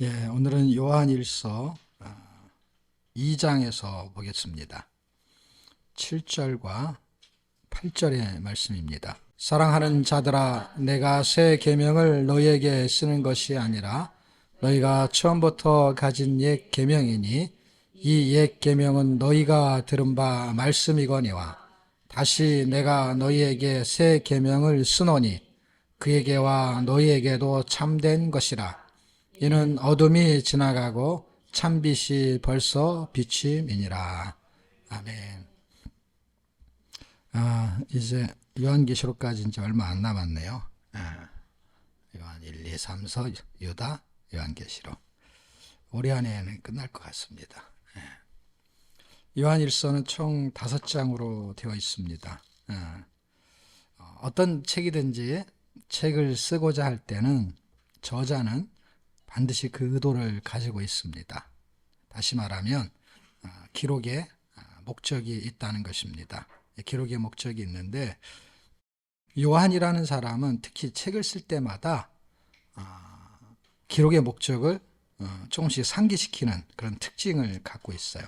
오늘은 요한일서 2장에서 보겠습니다. 7절과 8절의 말씀입니다. 사랑하는 자들아, 내가 새 계명을 너희에게 쓰는 것이 아니라 너희가 처음부터 가진 옛 계명이니 이 옛 계명은 너희가 들은 바 말씀이거니와 다시 내가 너희에게 새 계명을 쓰노니 그에게와 너희에게도 참된 것이라. 이는 어둠이 지나가고 참빛이 벌써 비침이니라. 아멘. 이제 요한계시록까지 이제 얼마 안 남았네요. 요한 1, 2, 3, 4, 유다, 요한계시록. 올해 안에는 끝날 것 같습니다. 요한일서는 총 5장으로 되어 있습니다. 어떤 책이든지 책을 쓰고자 할 때는 저자는 반드시 그 의도를 가지고 있습니다. 다시 말하면 기록에 목적이 있다는 것입니다. 기록에 목적이 있는데 요한이라는 사람은 특히 책을 쓸 때마다 기록의 목적을 조금씩 상기시키는 그런 특징을 갖고 있어요.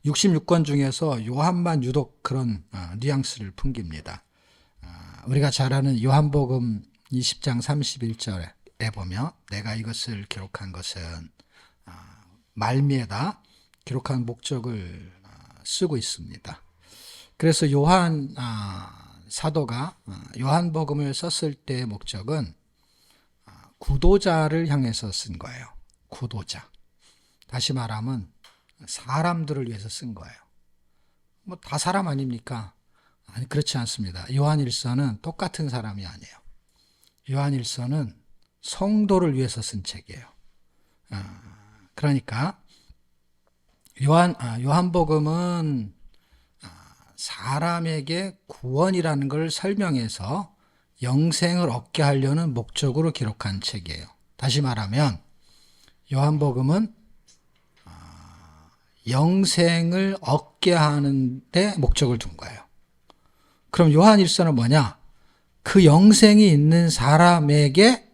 66권 중에서 요한만 유독 그런 뉘앙스를 풍깁니다. 우리가 잘 아는 요한복음 20장 31절에 보면 내가 이것을 기록한 것은 말미에다 기록한 목적을 쓰고 있습니다. 그래서 요한 사도가 요한복음을 썼을 때의 목적은 구도자를 향해서 쓴 거예요. 구도자. 다시 말하면 사람들을 위해서 쓴 거예요. 뭐 다 사람 아닙니까? 아니, 그렇지 않습니다. 요한일서는 똑같은 사람이 아니에요. 요한일서는 성도를 위해서 쓴 책이에요. 그러니까 요한복음은 사람에게 구원이라는 걸 설명해서 영생을 얻게 하려는 목적으로 기록한 책이에요. 다시 말하면 요한복음은 영생을 얻게 하는 데 목적을 둔 거예요. 그럼 요한일서는 뭐냐? 그 영생이 있는 사람에게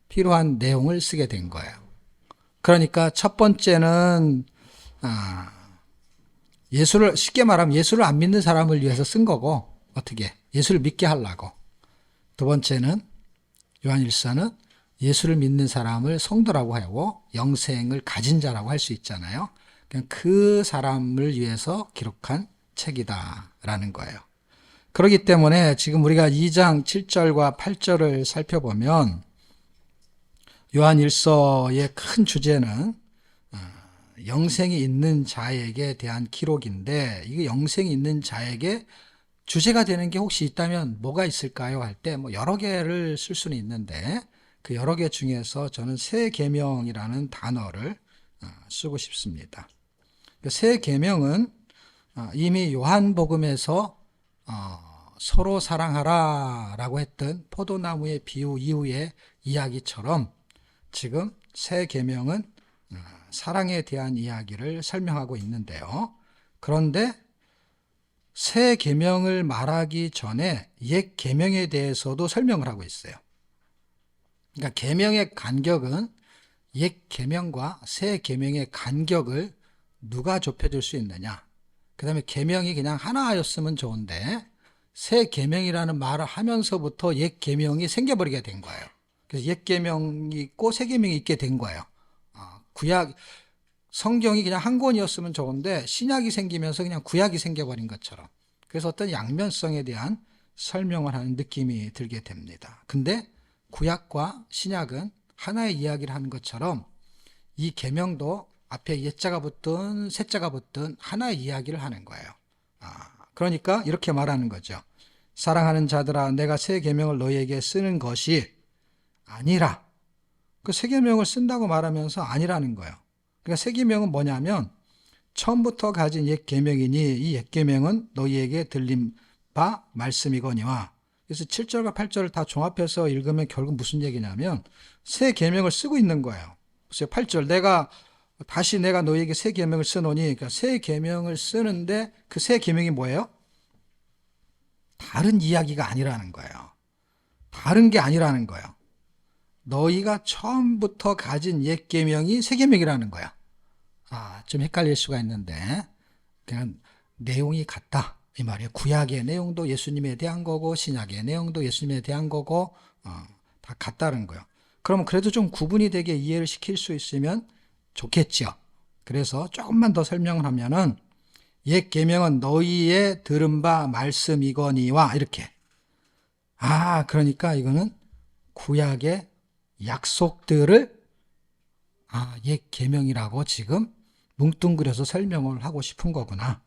필요한 내용을 쓰게 된 거예요. 그러니까 첫 번째는 예수를, 쉽게 말하면 예수를 안 믿는 사람을 위해서 쓴 거고, 어떻게 예수를 믿게 하려고. 두 번째는 요한일서는 예수를 믿는 사람을 성도라고 하고 영생을 가진 자라고 할 수 있잖아요. 그 사람을 위해서 기록한 책이다라는 거예요. 그렇기 때문에 지금 우리가 2장 7절과 8절을 살펴보면 요한일서의 큰 주제는 영생이 있는 자에게 대한 기록인데, 이게 영생이 있는 자에게 주제가 되는 게 혹시 있다면 뭐가 있을까요? 할 때 뭐 여러 개를 쓸 수는 있는데 그 여러 개 중에서 저는 새 계명이라는 단어를 쓰고 싶습니다. 새 계명은 이미 요한복음에서 서로 사랑하라 라고 했던 포도나무의 비유 이후의 이야기처럼 지금 새 계명은 사랑에 대한 이야기를 설명하고 있는데요. 그런데 새 계명을 말하기 전에 옛 계명에 대해서도 설명을 하고 있어요. 그러니까 계명의 간격은 옛 계명과 새 계명의 간격을 누가 좁혀줄 수 있느냐. 그 다음에 계명이 그냥 하나였으면 좋은데 새 계명이라는 말을 하면서부터 옛 계명이 생겨버리게 된 거예요. 그래서 옛 계명이 있고 새 계명이 있게 된 거예요. 구약 성경이 그냥 한 권이었으면 좋은데 신약이 생기면서 그냥 구약이 생겨버린 것처럼, 그래서 어떤 양면성에 대한 설명을 하는 느낌이 들게 됩니다. 근데 구약과 신약은 하나의 이야기를 하는 것처럼 이 계명도 앞에 옛자가 붙든 셋자가 붙든 하나의 이야기를 하는 거예요. 그러니까 이렇게 말하는 거죠. 사랑하는 자들아, 내가 새 계명을 너희에게 쓰는 것이 아니라, 그 새 계명을 쓴다고 말하면서 아니라는 거예요. 그러니까 새 계명은 뭐냐면 처음부터 가진 옛 계명이니 이 옛 계명은 너희에게 들린 바 말씀이거니와. 그래서 7절과 8절을 다 종합해서 읽으면 결국 무슨 얘기냐면 새 계명을 쓰고 있는 거예요. 그래서 8절 다시 내가 너희에게 새 계명을 쓰노니, 그러니까 새 계명을 쓰는데 그 새 계명이 뭐예요? 다른 이야기가 아니라는 거예요. 다른 게 아니라는 거예요. 너희가 처음부터 가진 옛 계명이 새 계명이라는 거야. 좀 헷갈릴 수가 있는데 그냥 내용이 같다 이 말이에요. 구약의 내용도 예수님에 대한 거고 신약의 내용도 예수님에 대한 거고 다 같다는 거예요. 그러면 그래도 좀 구분이 되게 이해를 시킬 수 있으면 좋겠죠. 그래서 조금만 더 설명을 하면은 옛 계명은 너희의 들은 바 말씀이거니와 이렇게. 그러니까 이거는 구약의 약속들을 옛 계명이라고 지금 뭉뚱그려서 설명을 하고 싶은 거구나.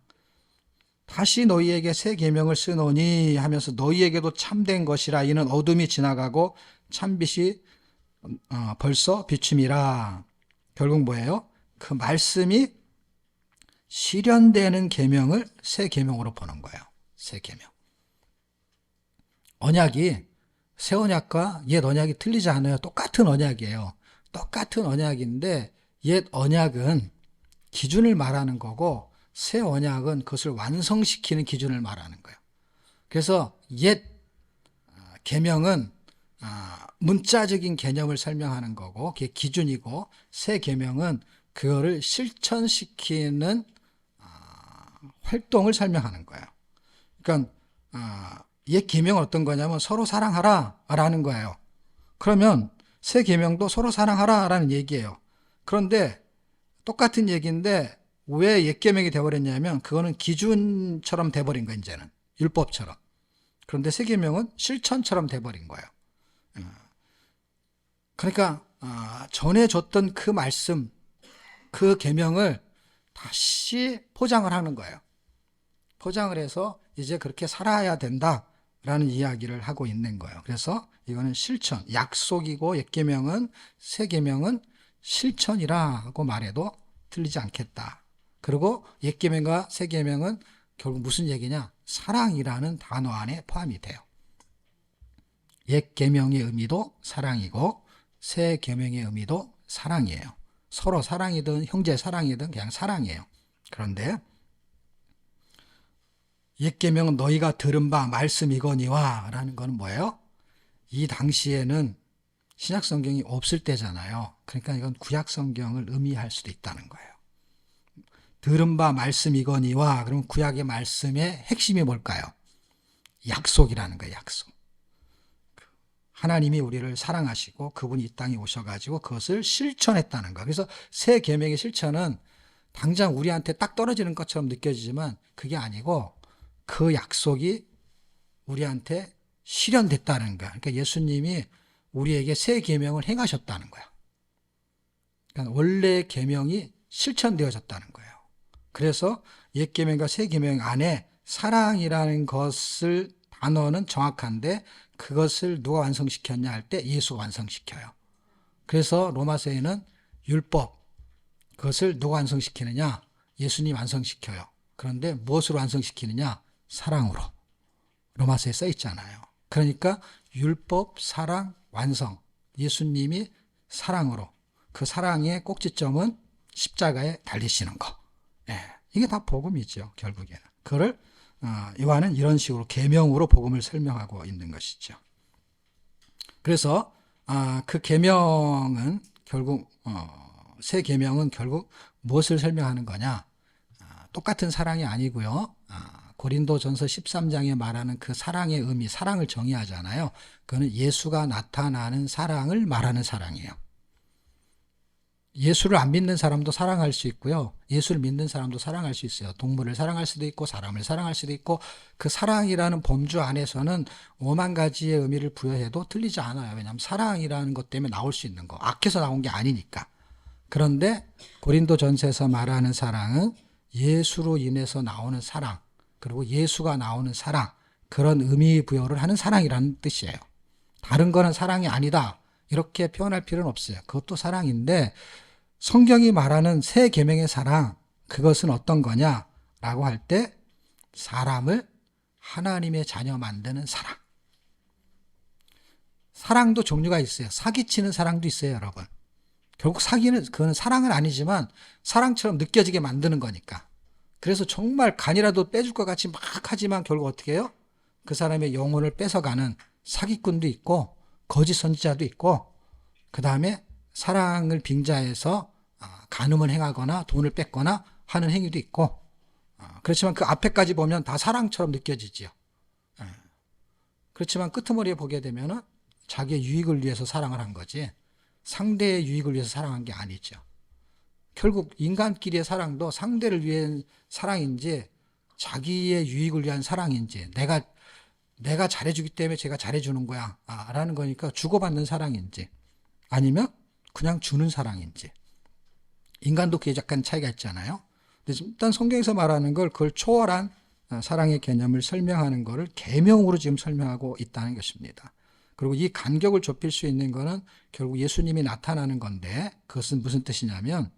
다시 너희에게 새 계명을 쓰노니 하면서 너희에게도 참된 것이라 이는 어둠이 지나가고 참빛이 벌써 비춤이라. 결국 뭐예요? 그 말씀이 실현되는 계명을 새 계명으로 보는 거예요. 새 계명. 언약이 새 언약과 옛 언약이 틀리지 않아요. 똑같은 언약이에요. 똑같은 언약인데 옛 언약은 기준을 말하는 거고 새 언약은 그것을 완성시키는 기준을 말하는 거예요. 그래서 옛 계명은 문자적인 개념을 설명하는 거고 그게 기준이고 새 계명은 그거를 실천시키는 활동을 설명하는 거예요. 그러니까 옛 계명은 어떤 거냐면 서로 사랑하라 라는 거예요. 그러면 새 계명도 서로 사랑하라 라는 얘기예요. 그런데 똑같은 얘기인데 왜 옛 계명이 돼버렸냐면 그거는 기준처럼 돼버린 거예요. 이제는 율법처럼. 그런데 새 계명은 실천처럼 돼버린 거예요. 그러니까 전해줬던 그 말씀, 그 계명을 다시 포장을 하는 거예요. 포장을 해서 이제 그렇게 살아야 된다라는 이야기를 하고 있는 거예요. 그래서 이거는 실천, 약속이고 옛 계명은 새 계명은 실천이라고 말해도 틀리지 않겠다. 그리고 옛 계명과 새 계명은 결국 무슨 얘기냐? 사랑이라는 단어 안에 포함이 돼요. 옛 계명의 의미도 사랑이고 새 계명의 의미도 사랑이에요. 서로 사랑이든 형제 사랑이든 그냥 사랑이에요. 그런데 옛 계명은 너희가 들은 바 말씀이거니와 라는 건 뭐예요? 이 당시에는 신약 성경이 없을 때잖아요. 그러니까 이건 구약 성경을 의미할 수도 있다는 거예요. 들은 바 말씀이거니와 그러면 구약의 말씀의 핵심이 뭘까요? 약속이라는 거예요. 약속. 하나님이 우리를 사랑하시고 그분이 이 땅에 오셔가지고 그것을 실천했다는 거예요. 그래서 새 계명의 실천은 당장 우리한테 딱 떨어지는 것처럼 느껴지지만 그게 아니고 그 약속이 우리한테 실현됐다는 거야. 그러니까 예수님이 우리에게 새 계명을 행하셨다는 거야. 그러니까 원래 계명이 실천되어졌다는 거예요. 그래서 옛 계명과 새 계명 안에 사랑이라는 것을 단어는 정확한데 그것을 누가 완성시켰냐 할 때 예수가 완성시켜요. 그래서 로마서에는 율법 그것을 누가 완성시키느냐? 예수님 완성시켜요. 그런데 무엇으로 완성시키느냐? 사랑으로. 로마서에 써 있잖아요. 그러니까 율법, 사랑, 완성. 예수님이 사랑으로. 그 사랑의 꼭지점은 십자가에 달리시는 거. 이게 다 복음이죠. 결국에는. 그거를 요한은 이런 식으로 계명으로 복음을 설명하고 있는 것이죠. 그래서 그 계명은 결국 새 계명은 결국 무엇을 설명하는 거냐? 똑같은 사랑이 아니고요. 고린도전서 13장에 말하는 그 사랑의 의미, 사랑을 정의하잖아요. 그거는 예수가 나타나는 사랑을 말하는 사랑이에요. 예수를 안 믿는 사람도 사랑할 수 있고요. 예수를 믿는 사람도 사랑할 수 있어요. 동물을 사랑할 수도 있고 사람을 사랑할 수도 있고 그 사랑이라는 범주 안에서는 5만 가지의 의미를 부여해도 틀리지 않아요. 왜냐하면 사랑이라는 것 때문에 나올 수 있는 거. 악해서 나온 게 아니니까. 그런데 고린도전서에서 말하는 사랑은 예수로 인해서 나오는 사랑, 그리고 예수가 나오는 사랑, 그런 의미 부여를 하는 사랑이라는 뜻이에요. 다른 거는 사랑이 아니다. 이렇게 표현할 필요는 없어요. 그것도 사랑인데 성경이 말하는 새 계명의 사랑, 그것은 어떤 거냐라고 할 때 사람을 하나님의 자녀 만드는 사랑. 사랑도 종류가 있어요. 사기치는 사랑도 있어요, 여러분. 결국 사기는 그거는 사랑은 아니지만 사랑처럼 느껴지게 만드는 거니까. 그래서 정말 간이라도 빼줄 것 같이 막 하지만 결국 어떻게 해요? 그 사람의 영혼을 뺏어가는 사기꾼도 있고 거짓 선지자도 있고 그 다음에 사랑을 빙자해서 간음을 행하거나 돈을 뺏거나 하는 행위도 있고, 그렇지만 그 앞에까지 보면 다 사랑처럼 느껴지지요. 그렇지만 끄트머리에 보게 되면은 자기의 유익을 위해서 사랑을 한 거지 상대의 유익을 위해서 사랑한 게 아니죠. 결국 인간끼리의 사랑도 상대를 위한 사랑인지 자기의 유익을 위한 사랑인지 내가 잘해주기 때문에 제가 잘해주는 거야 라는 거니까 주고받는 사랑인지 아니면 그냥 주는 사랑인지 인간도 그게 약간 차이가 있잖아요. 근데 일단 성경에서 말하는 걸 그걸 초월한 사랑의 개념을 설명하는 것을 계명으로 지금 설명하고 있다는 것입니다. 그리고 이 간격을 좁힐 수 있는 것은 결국 예수님이 나타나는 건데 그것은 무슨 뜻이냐면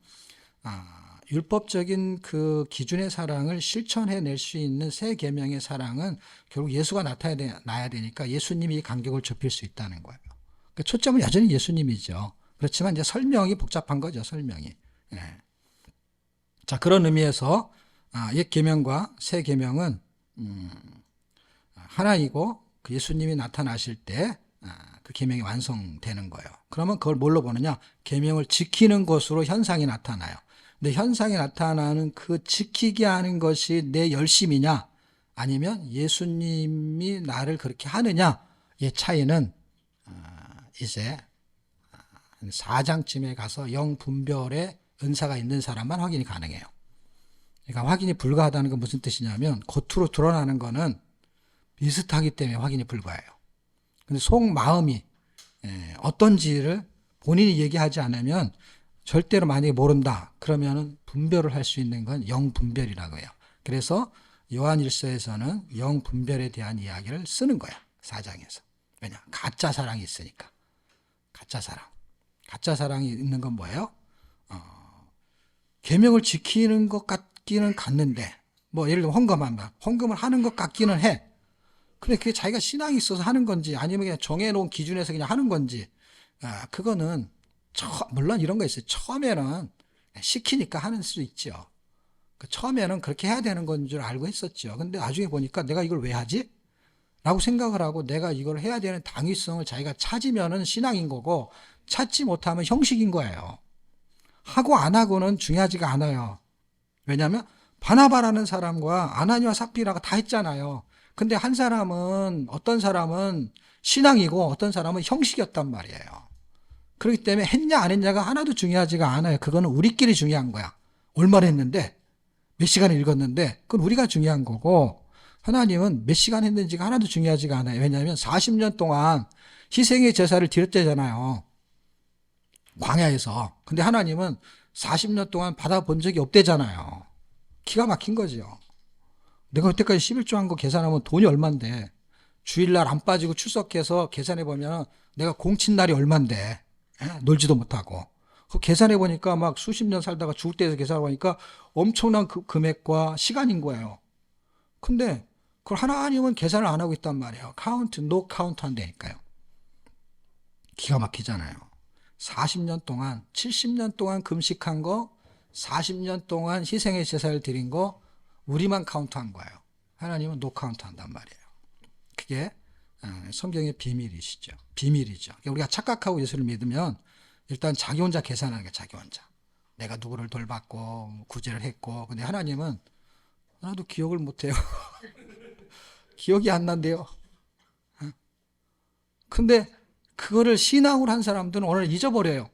율법적인 그 기준의 사랑을 실천해낼 수 있는 새 계명의 사랑은 결국 예수가 나타나야 되니까 예수님이 이 간격을 좁힐 수 있다는 거예요. 그러니까 초점은 여전히 예수님이죠. 그렇지만 이제 설명이 복잡한 거죠. 설명이. 예. 자, 그런 의미에서 옛 계명과 새 계명은 하나이고 그 예수님이 나타나실 때 그 계명이 완성되는 거예요. 그러면 그걸 뭘로 보느냐? 계명을 지키는 것으로 현상이 나타나요. 근데 현상이 나타나는 그 지키게 하는 것이 내 열심이냐 아니면 예수님이 나를 그렇게 하느냐의 차이는 이제 4장쯤에 가서 영분별의 은사가 있는 사람만 확인이 가능해요. 그러니까 확인이 불가하다는 건 무슨 뜻이냐면 겉으로 드러나는 거는 비슷하기 때문에 확인이 불가해요. 근데 속마음이 어떤지를 본인이 얘기하지 않으면 절대로 만약에 모른다 그러면은 분별을 할 수 있는 건 영분별이라고 해요. 그래서 요한일서에서는 영분별에 대한 이야기를 쓰는 거야. 4장에서. 왜냐? 가짜 사랑이 있으니까. 가짜 사랑. 가짜 사랑이 있는 건 뭐예요? 계명을 지키는 것 같기는 같는데 뭐 예를 들면 헌금을 하는 것 같기는 해. 근데 그게 자기가 신앙이 있어서 하는 건지 아니면 그냥 정해놓은 기준에서 그냥 하는 건지 그거는 물론 이런 거 있어요. 처음에는 시키니까 하는 수 있죠. 처음에는 그렇게 해야 되는 건 줄 알고 했었죠. 근데 나중에 보니까 내가 이걸 왜 하지? 라고 생각을 하고 내가 이걸 해야 되는 당위성을 자기가 찾으면은 신앙인 거고 찾지 못하면 형식인 거예요. 하고 안 하고는 중요하지가 않아요. 왜냐하면 바나바라는 사람과 아나니와 삽비라가 다 했잖아요. 근데 어떤 사람은 신앙이고 어떤 사람은 형식이었단 말이에요. 그렇기 때문에 했냐 안 했냐가 하나도 중요하지가 않아요. 그거는 우리끼리 중요한 거야. 얼마나 했는데 몇 시간을 읽었는데 그건 우리가 중요한 거고 하나님은 몇 시간 했는지가 하나도 중요하지가 않아요. 왜냐하면 40년 동안 희생의 제사를 드렸대잖아요. 광야에서. 근데 하나님은 40년 동안 받아본 적이 없대잖아요. 기가 막힌 거죠. 내가 그때까지 11조 한 거 계산하면 돈이 얼만데 주일날 안 빠지고 출석해서 계산해보면 내가 공친 날이 얼만데 놀지도 못하고 그 계산해보니까 막 수십 년 살다가 죽을 때에서 계산해보니까 엄청난 금액과 시간인 거예요. 근데 그걸 하나님은 계산을 안 하고 있단 말이에요. 노 카운트 한다니까요. 기가 막히잖아요. 40년 동안 70년 동안 금식한 거 40년 동안 희생의 제사를 드린 거 우리만 카운트한 거예요. 하나님은 노 카운트 한단 말이에요. 그게 성경의 비밀이죠. 그러니까 우리가 착각하고 예수를 믿으면 일단 자기 혼자 계산하는 게 자기 혼자. 내가 누구를 돌봤고 구제를 했고 근데 하나님은 하나도 기억을 못해요. 기억이 안 난대요. 근데 그거를 신앙으로 한 사람들은 오늘 잊어버려요.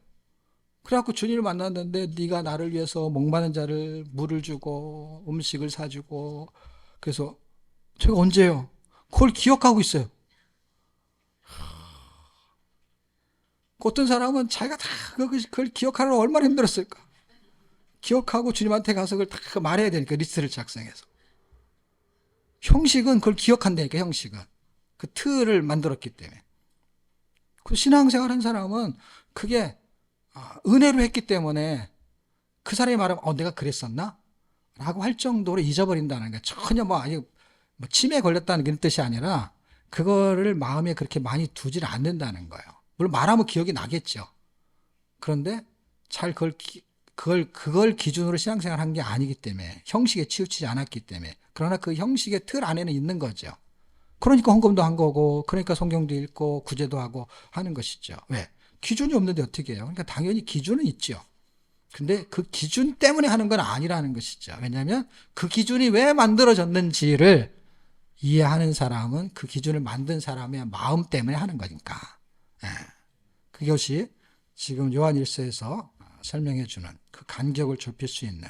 그래갖고 주님을 만났는데 네가 나를 위해서 목마른 자를 물을 주고 음식을 사주고 그래서 제가 언제요? 그걸 기억하고 있어요. 어떤 사람은 자기가 다 그걸 기억하느라 얼마나 힘들었을까? 기억하고 주님한테 가서 그걸 다 말해야 되니까 리스트를 작성해서. 형식은 그걸 기억한다니까 형식은. 그 틀을 만들었기 때문에. 그 신앙생활 한 사람은 그게 은혜로 했기 때문에 그 사람이 말하면 내가 그랬었나? 라고 할 정도로 잊어버린다는 게 전혀 치매에 걸렸다는 그런 뜻이 아니라 그거를 마음에 그렇게 많이 두질 않는다는 거예요. 물론 말하면 기억이 나겠죠. 그런데 잘 그걸 기준으로 신앙생활 한 게 아니기 때문에 형식에 치우치지 않았기 때문에 그러나 그 형식의 틀 안에는 있는 거죠. 그러니까 헌금도 한 거고 그러니까 성경도 읽고 구제도 하고 하는 것이죠. 왜? 기준이 없는데 어떻게 해요? 그러니까 당연히 기준은 있죠. 근데 그 기준 때문에 하는 건 아니라는 것이죠. 왜냐하면 그 기준이 왜 만들어졌는지를 이해하는 사람은 그 기준을 만든 사람의 마음 때문에 하는 거니까. 예. 그것이 지금 요한일서에서 설명해 주는 그 간격을 좁힐 수 있는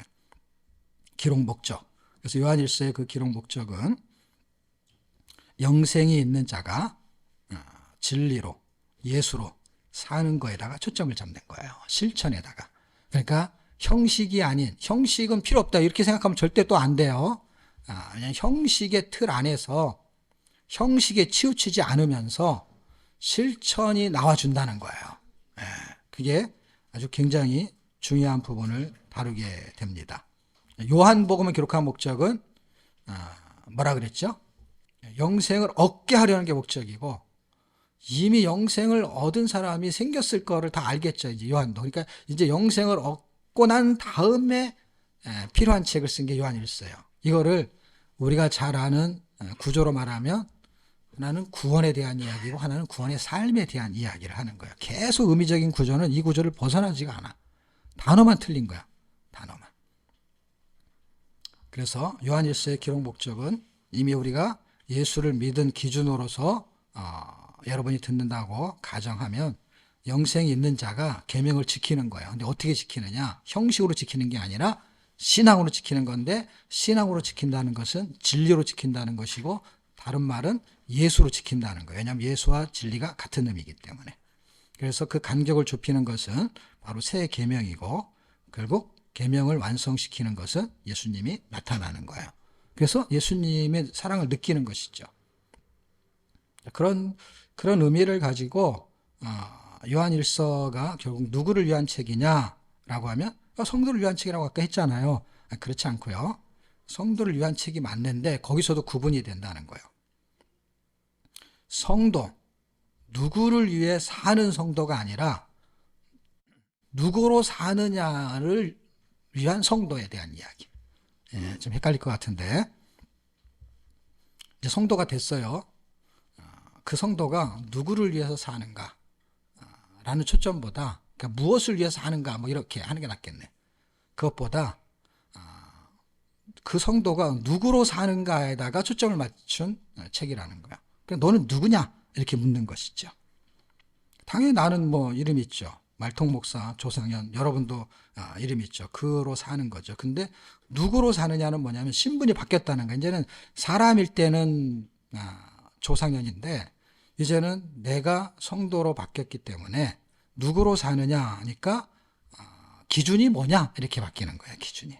기록 목적. 그래서 요한일서의 그 기록 목적은 영생이 있는 자가 진리로, 예수로 사는 거에다가 초점을 잡는 거예요. 실천에다가. 그러니까 형식이 아닌, 형식은 필요 없다 이렇게 생각하면 절대 또 안 돼요. 그냥 형식의 틀 안에서 형식에 치우치지 않으면서 실천이 나와준다는 거예요. 그게 아주 굉장히 중요한 부분을 다루게 됩니다. 요한복음을 기록한 목적은 뭐라 그랬죠? 영생을 얻게 하려는 게 목적이고, 이미 영생을 얻은 사람이 생겼을 거를 다 알겠죠. 이제 요한도. 그러니까 이제 영생을 얻고 난 다음에 필요한 책을 쓴 게 요한일서예요. 이거를 우리가 잘 아는 구조로 말하면 하나는 구원에 대한 이야기고 하나는 구원의 삶에 대한 이야기를 하는 거예요. 계속 의미적인 구조는 이 구조를 벗어나지가 않아. 단어만 틀린 거야. 단어만. 그래서 요한일서의 기록 목적은 이미 우리가 예수를 믿은 기준으로서 여러분이 듣는다고 가정하면 영생이 있는 자가 계명을 지키는 거예요. 근데 어떻게 지키느냐? 형식으로 지키는 게 아니라 신앙으로 지키는 건데, 신앙으로 지킨다는 것은 진리로 지킨다는 것이고, 다른 말은 예수로 지킨다는 거예요. 왜냐하면 예수와 진리가 같은 의미이기 때문에. 그래서 그 간격을 좁히는 것은 바로 새 계명이고, 결국 계명을 완성시키는 것은 예수님이 나타나는 거예요. 그래서 예수님의 사랑을 느끼는 것이죠. 그런 의미를 가지고 요한일서가 결국 누구를 위한 책이냐라고 하면 성도를 위한 책이라고 아까 했잖아요. 그렇지 않고요. 성도를 위한 책이 맞는데 거기서도 구분이 된다는 거예요. 성도, 누구를 위해 사는 성도가 아니라 누구로 사느냐를 위한 성도에 대한 이야기. 좀 헷갈릴 것 같은데, 이제 성도가 됐어요. 그 성도가 누구를 위해서 사는가 라는 초점보다, 그러니까 무엇을 위해서 사는가 뭐 이렇게 하는 게 낫겠네. 그것보다 그 성도가 누구로 사는가에다가 초점을 맞춘 책이라는 거야. 그러니까 너는 누구냐 이렇게 묻는 것이죠. 당연히 나는 뭐 이름 있죠. 말통 목사, 조상현, 여러분도 이름 있죠. 그로 사는 거죠. 근데 누구로 사느냐는 뭐냐면 신분이 바뀌었다는 거예요. 이제는 사람일 때는 조상현인데 이제는 내가 성도로 바뀌었기 때문에 누구로 사느냐 하니까 기준이 뭐냐 이렇게 바뀌는 거예요. 기준이.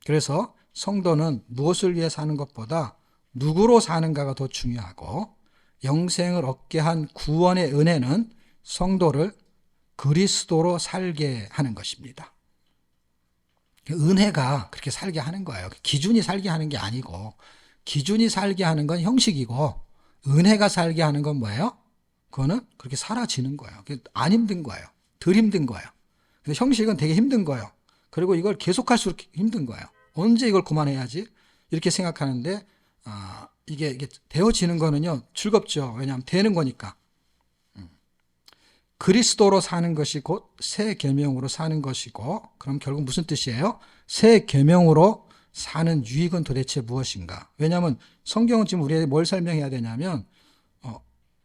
그래서 성도는 무엇을 위해 사는 것보다 누구로 사는가가 더 중요하고, 영생을 얻게 한 구원의 은혜는 성도를 그리스도로 살게 하는 것입니다. 은혜가 그렇게 살게 하는 거예요. 기준이 살게 하는 게 아니고, 기준이 살게 하는 건 형식이고 은혜가 살게 하는 건 뭐예요? 그거는 그렇게 사라지는 거예요. 안 힘든 거예요. 덜 힘든 거예요. 근데 형식은 되게 힘든 거예요. 그리고 이걸 계속할수록 힘든 거예요. 언제 이걸 그만해야지? 이렇게 생각하는데 이게 되어지는 거는요 즐겁죠. 왜냐하면 되는 거니까. 그리스도로 사는 것이 곧 새 계명으로 사는 것이고, 그럼 결국 무슨 뜻이에요? 새 계명으로 사는 유익은 도대체 무엇인가? 왜냐하면 성경은 지금 우리에게 뭘 설명해야 되냐면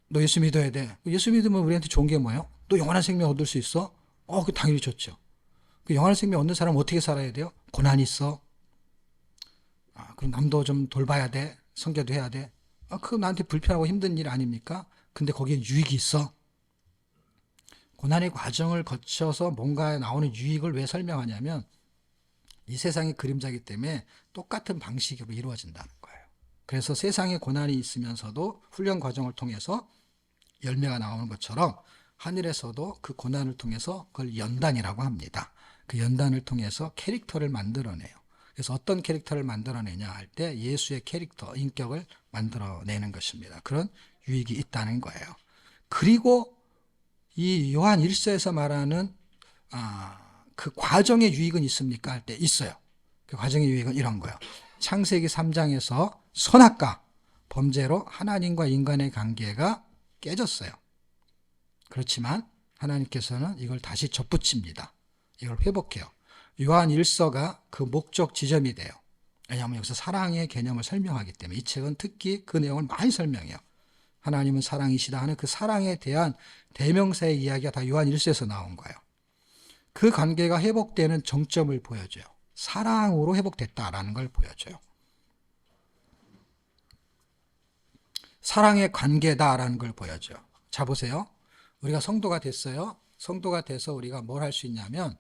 너 예수 믿어야 돼. 예수 믿으면 우리한테 좋은 게 뭐예요? 너 영원한 생명 얻을 수 있어? 그 당연히 좋죠. 그 영원한 생명 얻는 사람은 어떻게 살아야 돼요? 고난이 있어. 그럼 남도 좀 돌봐야 돼. 선교도 해야 돼. 그거 나한테 불편하고 힘든 일 아닙니까? 근데 거기에 유익이 있어. 고난의 과정을 거쳐서 뭔가 나오는 유익을 왜 설명하냐면 이 세상의 그림자이기 때문에 똑같은 방식으로 이루어진다는 거예요. 그래서 세상에 고난이 있으면서도 훈련 과정을 통해서 열매가 나오는 것처럼 하늘에서도 그 고난을 통해서 그걸 연단이라고 합니다. 그 연단을 통해서 캐릭터를 만들어내요. 그래서 어떤 캐릭터를 만들어내냐 할 때 예수의 캐릭터, 인격을 만들어내는 것입니다. 그런 유익이 있다는 거예요. 그리고 이 요한 1서에서 말하는 그 과정의 유익은 있습니까? 할 때 있어요. 그 과정의 유익은 이런 거예요. 창세기 3장에서 선악과 범죄로 하나님과 인간의 관계가 깨졌어요. 그렇지만 하나님께서는 이걸 다시 접붙입니다. 이걸 회복해요. 요한 1서가 그 목적 지점이 돼요. 왜냐하면 여기서 사랑의 개념을 설명하기 때문에 이 책은 특히 그 내용을 많이 설명해요. 하나님은 사랑이시다 하는 그 사랑에 대한 대명사의 이야기가 다 요한 1서에서 나온 거예요. 그 관계가 회복되는 정점을 보여줘요. 사랑으로 회복됐다라는 걸 보여줘요. 사랑의 관계다라는 걸 보여줘요. 자, 보세요. 우리가 성도가 됐어요. 성도가 돼서 우리가 뭘 할 수 있냐면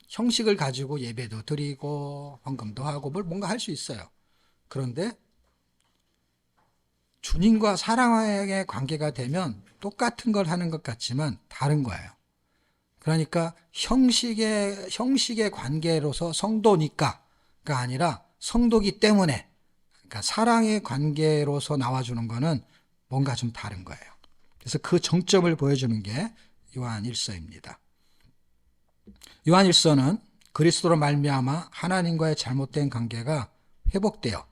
형식을 가지고 예배도 드리고 헌금도 하고 뭔가 할 수 있어요. 그런데 주님과 사랑의 관계가 되면 똑같은 걸 하는 것 같지만 다른 거예요. 그러니까 형식의 관계로서 성도니까가 아니라 성도기 때문에, 그러니까 사랑의 관계로서 나와주는 거는 뭔가 좀 다른 거예요. 그래서 그 정점을 보여주는 게 요한 1서입니다. 요한 1서는 그리스도로 말미암아 하나님과의 잘못된 관계가 회복되어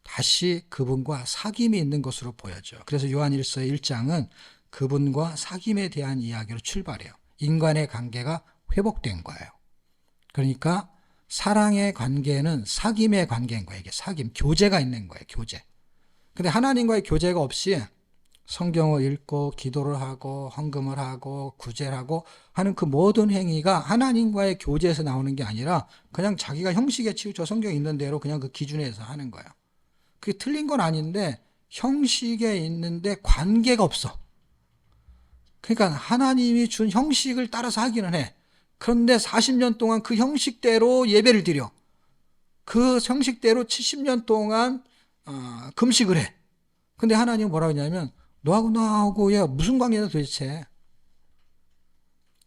다시 그분과 사귐이 있는 것으로 보여져요. 그래서 요한 1서의 1장은 그분과 사귐에 대한 이야기로 출발해요. 인간의 관계가 회복된 거예요. 그러니까 사랑의 관계는 사귐의 관계인 거예요. 이게 사귐, 교제가 있는 거예요. 교제. 근데 하나님과의 교제가 없이 성경을 읽고 기도를 하고 헌금을 하고 구제를 하고 하는 그 모든 행위가 하나님과의 교제에서 나오는 게 아니라 그냥 자기가 형식에 치우쳐 성경에 있는 대로 그냥 그 기준에서 하는 거예요. 그게 틀린 건 아닌데 형식에 있는데 관계가 없어. 그러니까 하나님이 준 형식을 따라서 하기는 해. 그런데 40년 동안 그 형식대로 예배를 드려. 그 형식대로 70년 동안 금식을 해. 근데 하나님은 뭐라고 하냐면 너하고 나하고 야 무슨 관계냐 도대체.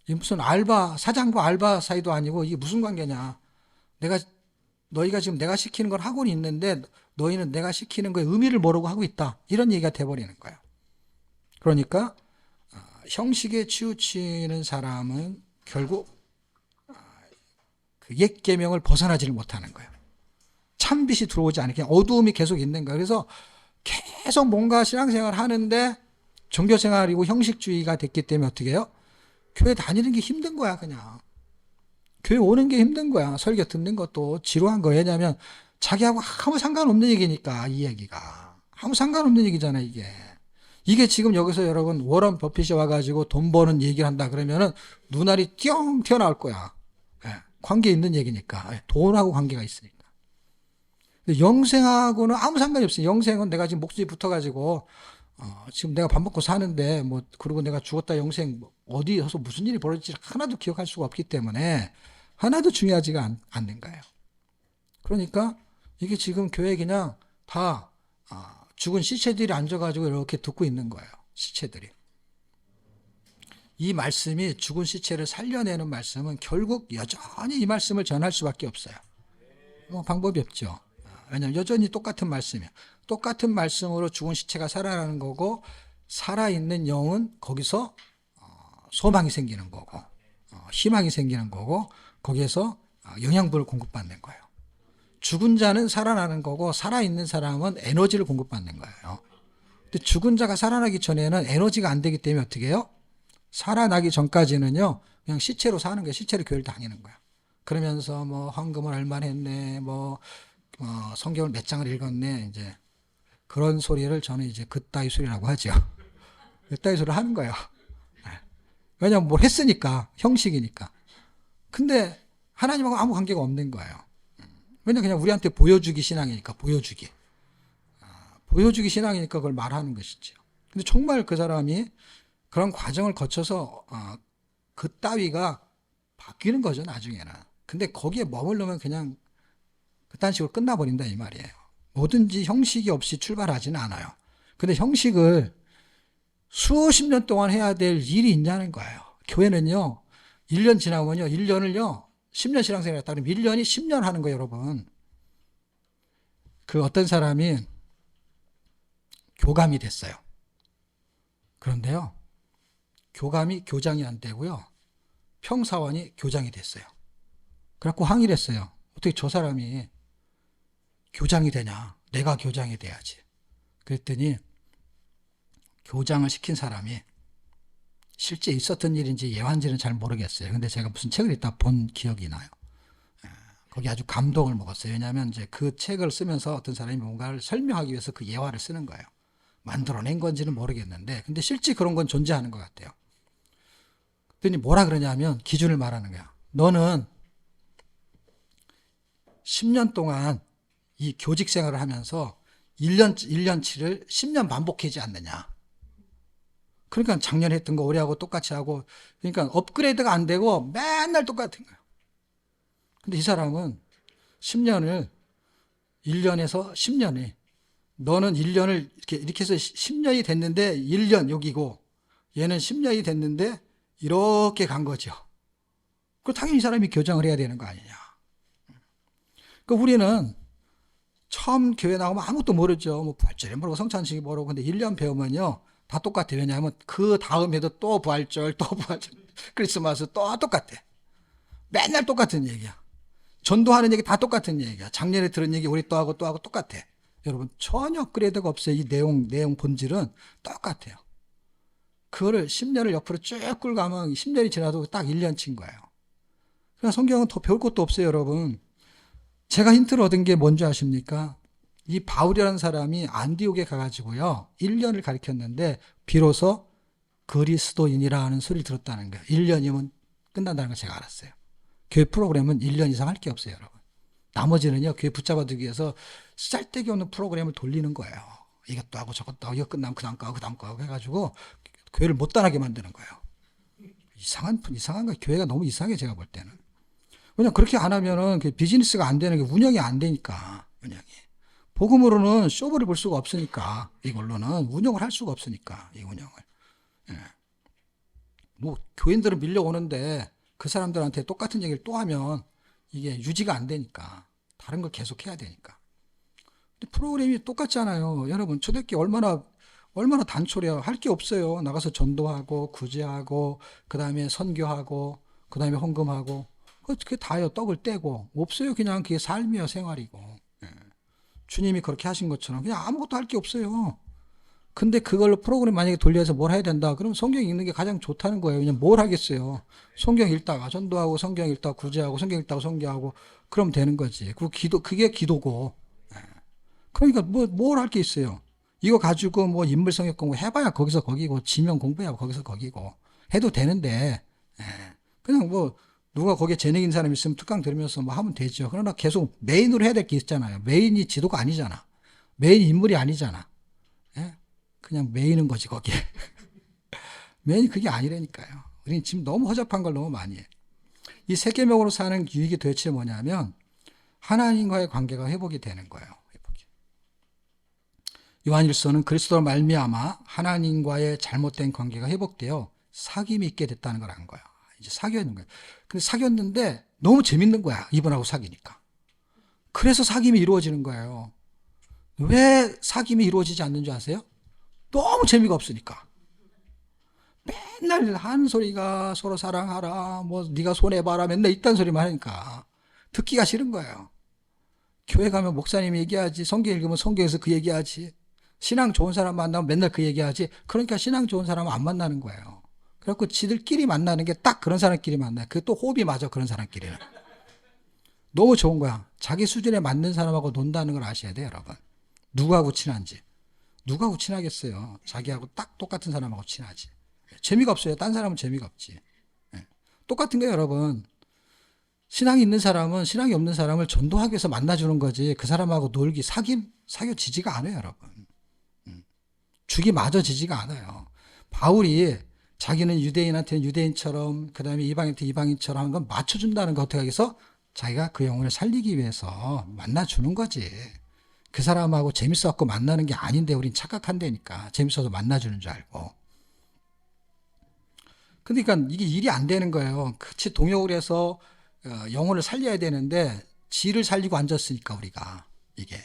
이게 무슨 사장과 알바 사이도 아니고 이게 무슨 관계냐. 너희가 지금 내가 시키는 걸 하고는 있는데 너희는 내가 시키는 거에 의미를 모르고 하고 있다. 이런 얘기가 돼버리는 거예요. 그러니까 형식에 치우치는 사람은 결국 그 옛 계명을 벗어나지를 못하는 거예요. 참빛이 들어오지 않게 그냥 어두움이 계속 있는 거예요. 그래서 계속 뭔가 신앙생활을 하는데 종교생활이고 형식주의가 됐기 때문에 어떻게 해요? 교회 다니는 게 힘든 거야. 그냥 교회 오는 게 힘든 거야. 설교 듣는 것도 지루한 거예요. 왜냐하면 자기하고 아무 상관없는 얘기니까. 이 얘기가 아무 상관없는 얘기잖아. 이게 지금 여기서 여러분 워런 버핏이 와가지고 돈 버는 얘기를 한다 그러면은 눈알이 띵 튀어나올 거야. 관계 있는 얘기니까. 돈하고 관계가 있으니까. 근데 영생하고는 아무 상관이 없어요. 영생은 내가 지금 목숨이 붙어가지고 지금 내가 밥 먹고 사는데 그리고 내가 죽었다 영생 어디서 무슨 일이 벌어질지 하나도 기억할 수가 없기 때문에 하나도 중요하지가 않는 거예요. 그러니까 이게 지금 교회에 그냥 다 죽은 시체들이 앉아가지고 이렇게 듣고 있는 거예요. 시체들이. 이 말씀이 죽은 시체를 살려내는 말씀은 결국 여전히 이 말씀을 전할 수밖에 없어요. 방법이 없죠. 왜냐하면 여전히 똑같은 말씀이에요. 똑같은 말씀으로 죽은 시체가 살아나는 거고 살아있는 영은 거기서 소망이 생기는 거고 희망이 생기는 거고 거기에서 영양분을 공급받는 거예요. 죽은 자는 살아나는 거고 살아있는 사람은 에너지를 공급받는 거예요. 근데 죽은 자가 살아나기 전에는 에너지가 안 되기 때문에 어떻게 해요? 살아나기 전까지는요 그냥 시체로 사는 거예요. 시체로 교회를 다니는 거야. 그러면서 헌금을 얼마나 했네 성경을 몇 장을 읽었네 이제 그런 소리를 저는 이제 그따위 소리라고 하죠. 그따위 소리를 하는 거예요. 왜냐하면 뭘 했으니까 형식이니까. 근데 하나님하고 아무 관계가 없는 거예요. 왜냐면 그냥 우리한테 보여주기 신앙이니까 보여주기 신앙이니까 그걸 말하는 것이죠. 근데 정말 그 사람이 그런 과정을 거쳐서 그 따위가 바뀌는 거죠 나중에는. 근데 거기에 머물르면 그냥 그딴 식으로 끝나버린다 이 말이에요. 뭐든지 형식이 없이 출발하지는 않아요. 근데 형식을 수십 년 동안 해야 될 일이 있냐는 거예요. 교회는요 1년 지나면요 1년을요 10년 신앙생활 했다 그러면 1년이 10년 하는 거예요 여러분. 그 어떤 사람이 교감이 됐어요. 그런데요 교감이 교장이 안 되고요 평사원이 교장이 됐어요. 그래갖고 항의를 했어요. 어떻게 저 사람이 교장이 되냐. 내가 교장이 돼야지. 그랬더니 교장을 시킨 사람이 실제 있었던 일인지 예화인지는 잘 모르겠어요. 근데 제가 무슨 책을 읽다 본 기억이 나요. 거기 아주 감동을 먹었어요. 왜냐하면 이제 그 책을 쓰면서 어떤 사람이 뭔가를 설명하기 위해서 그 예화를 쓰는 거예요. 만들어낸 건지는 모르겠는데, 근데 실제 그런 건 존재하는 것 같아요. 그랬더니 뭐라 그러냐면 기준을 말하는 거야. 너는 10년 동안 이 교직 생활을 하면서 1년치를 10년 반복하지 않느냐. 그러니까 작년에 했던 거 올해 하고 똑같이 하고, 그러니까 업그레이드가 안 되고 맨날 똑같은 거예요. 근데 이 사람은 10년을 1년에서 10년이, 너는 1년을 이렇게 해서 10년이 됐는데 1년 여기고, 얘는 10년이 됐는데 이렇게 간 거죠. 그 당연히 이 사람이 교정을 해야 되는 거 아니냐. 그 우리는 처음 교회 나오면 아무것도 모르죠. 뭐 부활절이 모르고 성찬식이 모르고. 근데 1년 배우면요 다 똑같아요. 왜냐하면 그 다음에도 또 부활절, 또 부활절, 크리스마스 또 똑같아. 맨날 똑같은 얘기야. 전도하는 얘기 다 똑같은 얘기야. 작년에 들은 얘기 우리 또 하고 똑같아. 여러분 전혀 업그레이드가 없어요. 이 내용 본질은 똑같아요. 그거를 10년을 옆으로 쭉 끌고 가면 10년이 지나도 딱 1년치인 거예요. 그러니까 성경은 더 배울 것도 없어요, 여러분. 제가 힌트를 얻은 게 뭔지 아십니까? 이 바울이라는 사람이 안디옥에 가가지고요 1년을 가르쳤는데 비로소 그리스도인이라 하는 소리를 들었다는 거예요. 1년이면 끝난다는 걸 제가 알았어요. 교회 프로그램은 1년 이상 할 게 없어요, 여러분. 나머지는요 교회 붙잡아두기 위해서 쓸데기 없는 프로그램을 돌리는 거예요. 이것도 하고 저것도 하고 이거 끝나면 그 다음 거 하고 그 다음 거 하고 해가지고 교회를 못 따라하게 만드는 거예요. 이상한 거. 교회가 너무 이상해, 제가 볼 때는. 그냥 그렇게 안 하면은 비즈니스가 안 되는 게 운영이 안 되니까, 운영이. 복음으로는 쇼부를 볼 수가 없으니까, 이걸로는 운영을 할 수가 없으니까, 이 운영을. 예. 뭐, 교인들은 밀려오는데 그 사람들한테 똑같은 얘기를 또 하면 이게 유지가 안 되니까, 다른 걸 계속 해야 되니까. 근데 프로그램이 똑같잖아요. 여러분, 초대교회 얼마나 단촐해요. 할 게 없어요. 나가서 전도하고, 구제하고, 그 다음에 선교하고, 그 다음에 헌금하고, 그게 다요. 떡을 떼고. 없어요. 그냥 그게 삶이요. 생활이고. 예. 주님이 그렇게 하신 것처럼 그냥 아무것도 할 게 없어요. 근데 그걸로 프로그램 만약에 돌려서 뭘 해야 된다. 그럼 성경 읽는 게 가장 좋다는 거예요. 그냥 뭘 하겠어요. 성경 읽다가 전도하고, 성경 읽다가 구제하고, 성경 읽다가 선교하고, 그럼 되는 거지. 그리고 그게 기도고. 예. 그러니까 뭘 할 게 있어요. 이거 가지고 뭐 인물 성역 공부 해봐야 거기서 거기고, 지명 공부해야 거기서 거기고, 해도 되는데, 예. 그냥 뭐, 누가 거기에 재능 있는 사람이 있으면 특강 들으면서 뭐 하면 되죠. 그러나 계속 메인으로 해야 될 게 있잖아요. 메인이 지도가 아니잖아. 메인 인물이 아니잖아. 예? 그냥 메인은 거지, 거기에. 메인이 그게 아니라니까요. 우리는 지금 너무 허접한 걸 너무 많이 해. 이 세계명으로 사는 유익이 도대체 뭐냐면, 하나님과의 관계가 회복이 되는 거예요. 회복이. 요한일서는 그리스도로 말미암아 하나님과의 잘못된 관계가 회복되어 사귐이 있게 됐다는 걸 안 거예요. 이제 사귀었는 거예요. 근데 사귀었는데 너무 재밌는 거야. 이분하고 사귀니까. 그래서 사귐이 이루어지는 거예요. 왜 사귐이 이루어지지 않는 줄 아세요? 너무 재미가 없으니까. 맨날 하는 소리가 서로 사랑하라, 뭐 네가 손해봐라, 맨날 이딴 소리만 하니까 듣기가 싫은 거예요. 교회 가면 목사님이 얘기하지, 성경 읽으면 성경에서 그 얘기하지, 신앙 좋은 사람 만나면 맨날 그 얘기하지. 그러니까 신앙 좋은 사람은 안 만나는 거예요. 그래갖고 지들끼리 만나는 게 딱 그런 사람끼리 만나요. 그게 또 호흡이 맞아, 그런 사람끼리는. 너무 좋은 거야. 자기 수준에 맞는 사람하고 논다는 걸 아셔야 돼요, 여러분. 누구하고 친한지. 누구하고 친하겠어요. 자기하고 딱 똑같은 사람하고 친하지. 재미가 없어요. 딴 사람은 재미가 없지. 똑같은 거예요, 여러분. 신앙이 있는 사람은 신앙이 없는 사람을 전도하기 위해서 만나주는 거지, 그 사람하고 놀기, 사귀지가 않아요, 여러분. 죽이 맞아지지가 않아요. 바울이 자기는 유대인한테는 유대인처럼, 그 다음에 이방인한테 이방인처럼 하는 건 맞춰준다는 거 어떻게 하겠어? 자기가 그 영혼을 살리기 위해서 만나주는 거지. 그 사람하고 재밌어갖고 만나는 게 아닌데 우린 착각한다니까. 재밌어서 만나주는 줄 알고. 그러니까 이게 일이 안 되는 거예요. 같이 동역을 해서 영혼을 살려야 되는데 지를 살리고 앉았으니까, 우리가 이게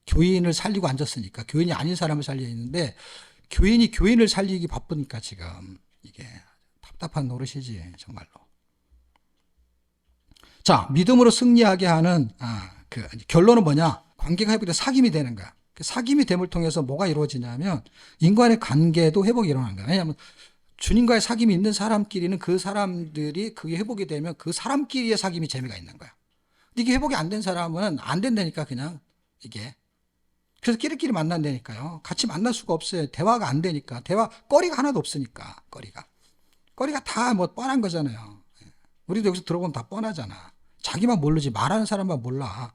교인을 살리고 앉았으니까, 교인이 아닌 사람을 살려야 했는데 교인이 교인을 살리기 바쁘니까 지금 이게 답답한 노릇이지, 정말로. 자, 믿음으로 승리하게 하는 그 결론은 뭐냐? 관계가 회복돼 사귐이 되는 거야. 사귐이 됨을 통해서 뭐가 이루어지냐면 인간의 관계도 회복이 일어나는 거예요. 왜냐하면 주님과의 사귐이 있는 사람끼리는 그 사람들이 그게 회복이 되면 그 사람끼리의 사귐이 재미가 있는 거야. 이게 회복이 안 된 사람은 안 된다니까 그냥 이게. 그래서 끼리끼리 만난다니까요. 같이 만날 수가 없어요. 대화가 안 되니까. 거리가 하나도 없으니까. 거리가 다 뭐 뻔한 거잖아요. 우리도 여기서 들어보면 다 뻔하잖아. 자기만 모르지 말하는 사람만 몰라.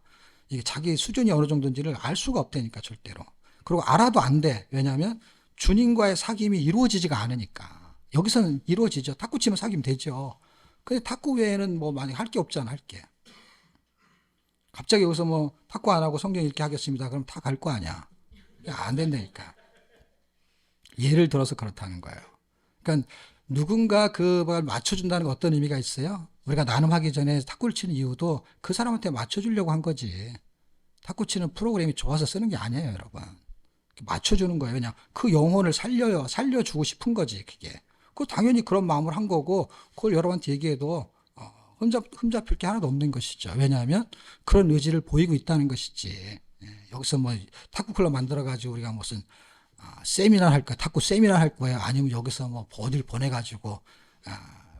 이게 자기 수준이 어느 정도인지를 알 수가 없다니까 절대로. 그리고 알아도 안 돼. 왜냐하면 주님과의 사귐이 이루어지지가 않으니까. 여기서는 이루어지죠. 탁구 치면 사귐 되죠. 근데 탁구 외에는 뭐 많이 할 게 없잖아. 할 게. 갑자기 여기서 뭐 탁구 안 하고 성경 읽기 하겠습니다. 그럼 다 갈 거 아니야. 안 된다니까. 예를 들어서 그렇다는 거예요. 그러니까 누군가 그걸 맞춰준다는 건 어떤 의미가 있어요? 우리가 나눔하기 전에 탁구를 치는 이유도 그 사람한테 맞춰주려고 한 거지. 탁구 치는 프로그램이 좋아서 쓰는 게 아니에요, 여러분. 맞춰주는 거예요. 그냥 그 영혼을 살려주고 싶은 거지, 그게. 그 당연히 그런 마음을 한 거고, 그걸 여러분한테 얘기해도 흠잡힐 게 하나도 없는 것이죠. 왜냐하면 그런 의지를 보이고 있다는 것이지. 여기서 뭐 탁구 클럽 만들어가지고 우리가 무슨 세미나 할 거야. 탁구 세미나 할 거야. 아니면 여기서 뭐 어딜 보내가지고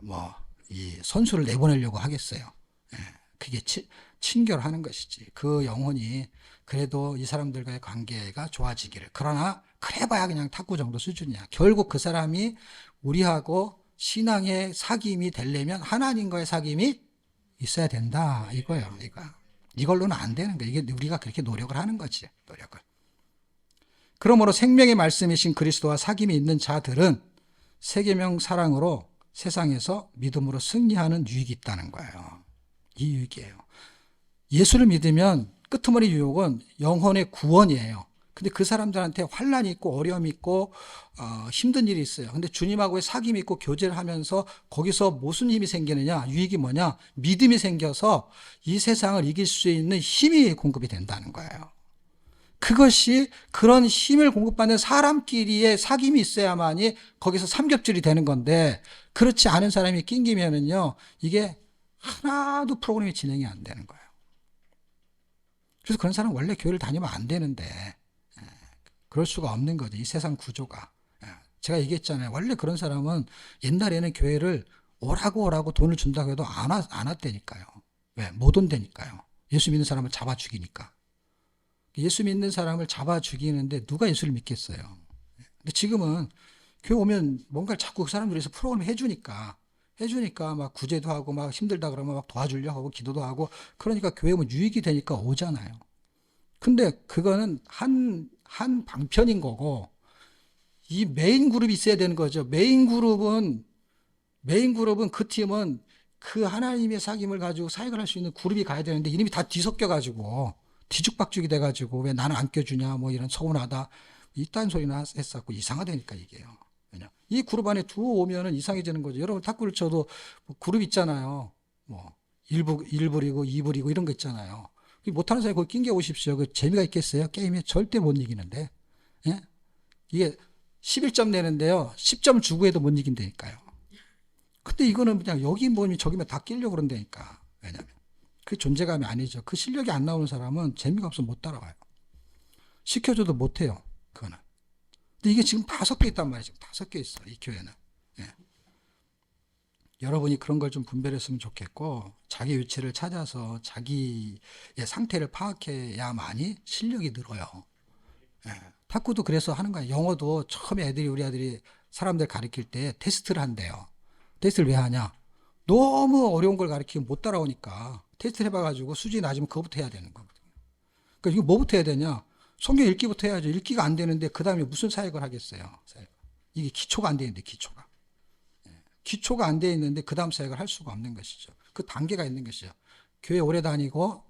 뭐 이 선수를 내보내려고 하겠어요. 그게 친결하는 것이지. 그 영혼이 그래도 이 사람들과의 관계가 좋아지기를. 그러나 그래봐야 그냥 탁구 정도 수준이야. 결국 그 사람이 우리하고 신앙의 사귐이 되려면 하나님과의 사귐이 있어야 된다. 이거예요. 이걸로는 안 되는 거예요. 이게 우리가 그렇게 노력을 하는 거지. 노력을. 그러므로 생명의 말씀이신 그리스도와 사귐이 있는 자들은 세계명 사랑으로 세상에서 믿음으로 승리하는 유익이 있다는 거예요. 이 유익이에요. 예수를 믿으면 끄트머리 유혹은 영혼의 구원이에요. 근데 그 사람들한테 환란이 있고 어려움이 있고 힘든 일이 있어요. 근데 주님하고의 사귐이 있고 교제를 하면서 거기서 무슨 힘이 생기느냐? 유익이 뭐냐? 믿음이 생겨서 이 세상을 이길 수 있는 힘이 공급이 된다는 거예요. 그것이 그런 힘을 공급받는 사람끼리의 사귐이 있어야만이 거기서 삼겹줄이 되는 건데 그렇지 않은 사람이 낑기면은요 이게 하나도 프로그램이 진행이 안 되는 거예요. 그래서 그런 사람은 원래 교회를 다니면 안 되는데 그럴 수가 없는 거죠. 이 세상 구조가. 제가 얘기했잖아요. 원래 그런 사람은 옛날에는 교회를 오라고 돈을 준다고 해도 안 왔다니까요. 왜? 못 온다니까요. 예수 믿는 사람을 잡아 죽이니까. 예수 믿는 사람을 잡아 죽이는데 누가 예수를 믿겠어요. 근데 지금은 교회 오면 뭔가를 자꾸 그 사람들에서 프로그램 해주니까 막 구제도 하고 막 힘들다 그러면 막 도와주려고 하고 기도도 하고 그러니까 교회 오면 유익이 되니까 오잖아요. 근데 그거는 한 방편인 거고 이 메인 그룹이 있어야 되는 거죠. 메인 그룹은 그 팀은 그 하나님의 사귐을 가지고 사역을 할 수 있는 그룹이 가야 되는데 이름이 다 뒤섞여 가지고 뒤죽박죽이 돼 가지고 왜 나는 안 껴주냐 뭐 이런 서운하다 이딴 소리나 했었고 이상하다니까 이게요. 왜냐 이 그룹 안에 들어오면은 이상해지는 거죠. 여러분 탁구를 쳐도 뭐 그룹 있잖아요. 뭐 1부, 1부리고 2부리고 이런 거 있잖아요. 못하는 사람이 거기 낑겨 오십시오. 그 재미가 있겠어요? 게임에 절대 못 이기는데. 예? 이게 11점 내는데요. 10점 주고 해도 못 이긴다니까요. 근데 이거는 그냥 여기 모임이 저기면 다 끼려고 그런다니까. 왜냐면 그 존재감이 아니죠. 그 실력이 안 나오는 사람은 재미가 없어서 못 따라와요. 시켜줘도 못해요. 그거는. 근데 이게 지금 다 섞여 있단 말이에요. 지금 다 섞여 있어. 이 교회는. 예. 여러분이 그런 걸 좀 분별했으면 좋겠고 자기 위치를 찾아서 자기의 상태를 파악해야만이 실력이 늘어요. 예. 탁구도 그래서 하는 거예요. 영어도 처음에 우리 아들이 사람들 가르칠 때 테스트를 한대요. 테스트를 왜 하냐? 너무 어려운 걸 가르치면 못 따라오니까 테스트를 해봐가지고 수준이 낮으면 그거부터 해야 되는 거거든요. 그러니까 이거 뭐부터 해야 되냐? 성경 읽기부터 해야죠. 읽기가 안 되는데 그 다음에 무슨 사역을 하겠어요? 이게 기초가 안 되는데 기초가 안 돼 있는데 그 다음 사역을 할 수가 없는 것이죠. 그 단계가 있는 것이죠. 교회 오래 다니고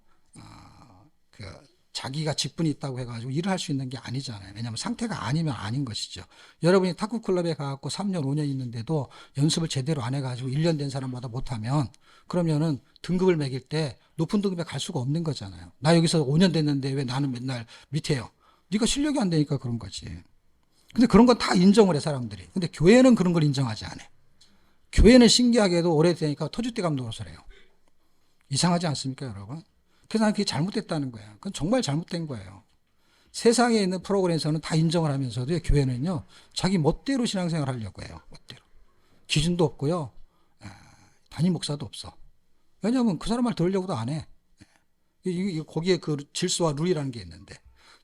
자기가 직분이 있다고 해가지고 일을 할 수 있는 게 아니잖아요. 왜냐하면 상태가 아니면 아닌 것이죠. 여러분이 탁구 클럽에 가갖고 3년, 5년 있는데도 연습을 제대로 안 해가지고 1년 된 사람마다 못하면 그러면은 등급을 매길 때 높은 등급에 갈 수가 없는 거잖아요. 나 여기서 5년 됐는데 왜 나는 맨날 밑에요? 네가 실력이 안 되니까 그런 거지. 근데 그런 건 다 인정을 해 사람들이. 근데 교회는 그런 걸 인정하지 않아요. 교회는 신기하게도 오래되니까 터줏대 감독을 해요. 이상하지 않습니까, 여러분? 그래서 난 그게 잘못됐다는 거야. 그건 정말 잘못된 거예요. 세상에 있는 프로그램에서는 다 인정을 하면서도 교회는요, 자기 멋대로 신앙생활 하려고 해요. 멋대로. 기준도 없고요. 담임 목사도 없어. 왜냐하면 그 사람 말 들으려고도 안 해. 거기에 그 질서와 룰이라는 게 있는데,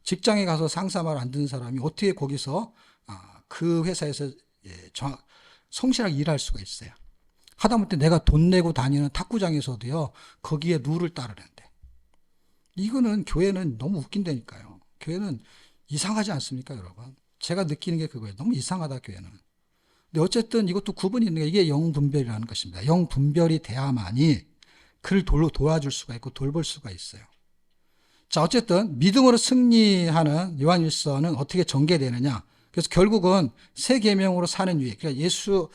직장에 가서 상사 말 안 듣는 사람이 어떻게 거기서 그 회사에서 성실하게 일할 수가 있어요. 하다못해 내가 돈 내고 다니는 탁구장에서도요, 거기에 룰을 따르는데. 이거는 교회는 너무 웃긴다니까요. 교회는 이상하지 않습니까, 여러분? 제가 느끼는 게 그거예요. 너무 이상하다, 교회는. 근데 어쨌든 이것도 구분이 있는 게 이게 영분별이라는 것입니다. 영분별이 돼야만이 그를 도와줄 수가 있고 돌볼 수가 있어요. 자, 어쨌든 믿음으로 승리하는 요한일서는 어떻게 전개되느냐. 그래서 결국은 새 계명으로 사는 유익. 그러니까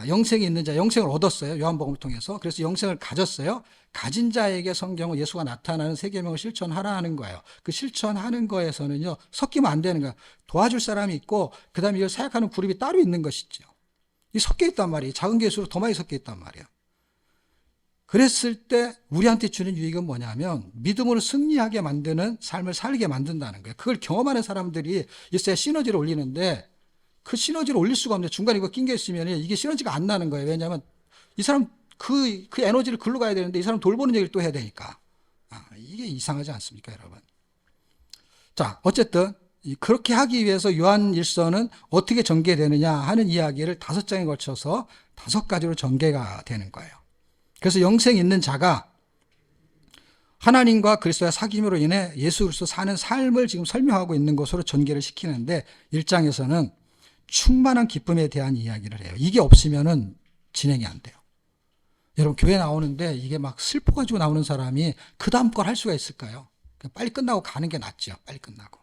영생이 있는 자, 영생을 얻었어요. 요한복음을 통해서. 그래서 영생을 가졌어요. 가진 자에게 성경은 예수가 나타나는 새 계명을 실천하라 하는 거예요. 그 실천하는 거에서는요, 섞이면 안 되는 거예요. 도와줄 사람이 있고, 그 다음에 이걸 사역하는 그룹이 따로 있는 것이죠. 이 섞여 있단 말이에요. 작은 개수로 더 많이 섞여 있단 말이에요. 그랬을 때 우리한테 주는 유익은 뭐냐면 믿음으로 승리하게 만드는 삶을 살게 만든다는 거예요. 그걸 경험하는 사람들이 있어야 시너지를 올리는데 그 시너지를 올릴 수가 없는데 중간에 이거 낀 게 있으면 이게 시너지가 안 나는 거예요. 왜냐하면 이 사람 그 에너지를 글로 가야 되는데 이 사람 돌보는 얘기를 또 해야 되니까. 이게 이상하지 않습니까, 여러분? 자, 어쨌든 그렇게 하기 위해서 요한일서는 어떻게 전개되느냐 하는 이야기를 5장에 걸쳐서 5가지로 전개가 되는 거예요. 그래서 영생 있는 자가 하나님과 그리스도의 사귐으로 인해 예수 그리스도 사는 삶을 지금 설명하고 있는 것으로 전개를 시키는데 1장에서는 충만한 기쁨에 대한 이야기를 해요. 이게 없으면은 진행이 안 돼요. 여러분 교회 나오는데 이게 막 슬퍼가지고 나오는 사람이 그 다음 걸 할 수가 있을까요? 빨리 끝나고 가는 게 낫죠. 빨리 끝나고.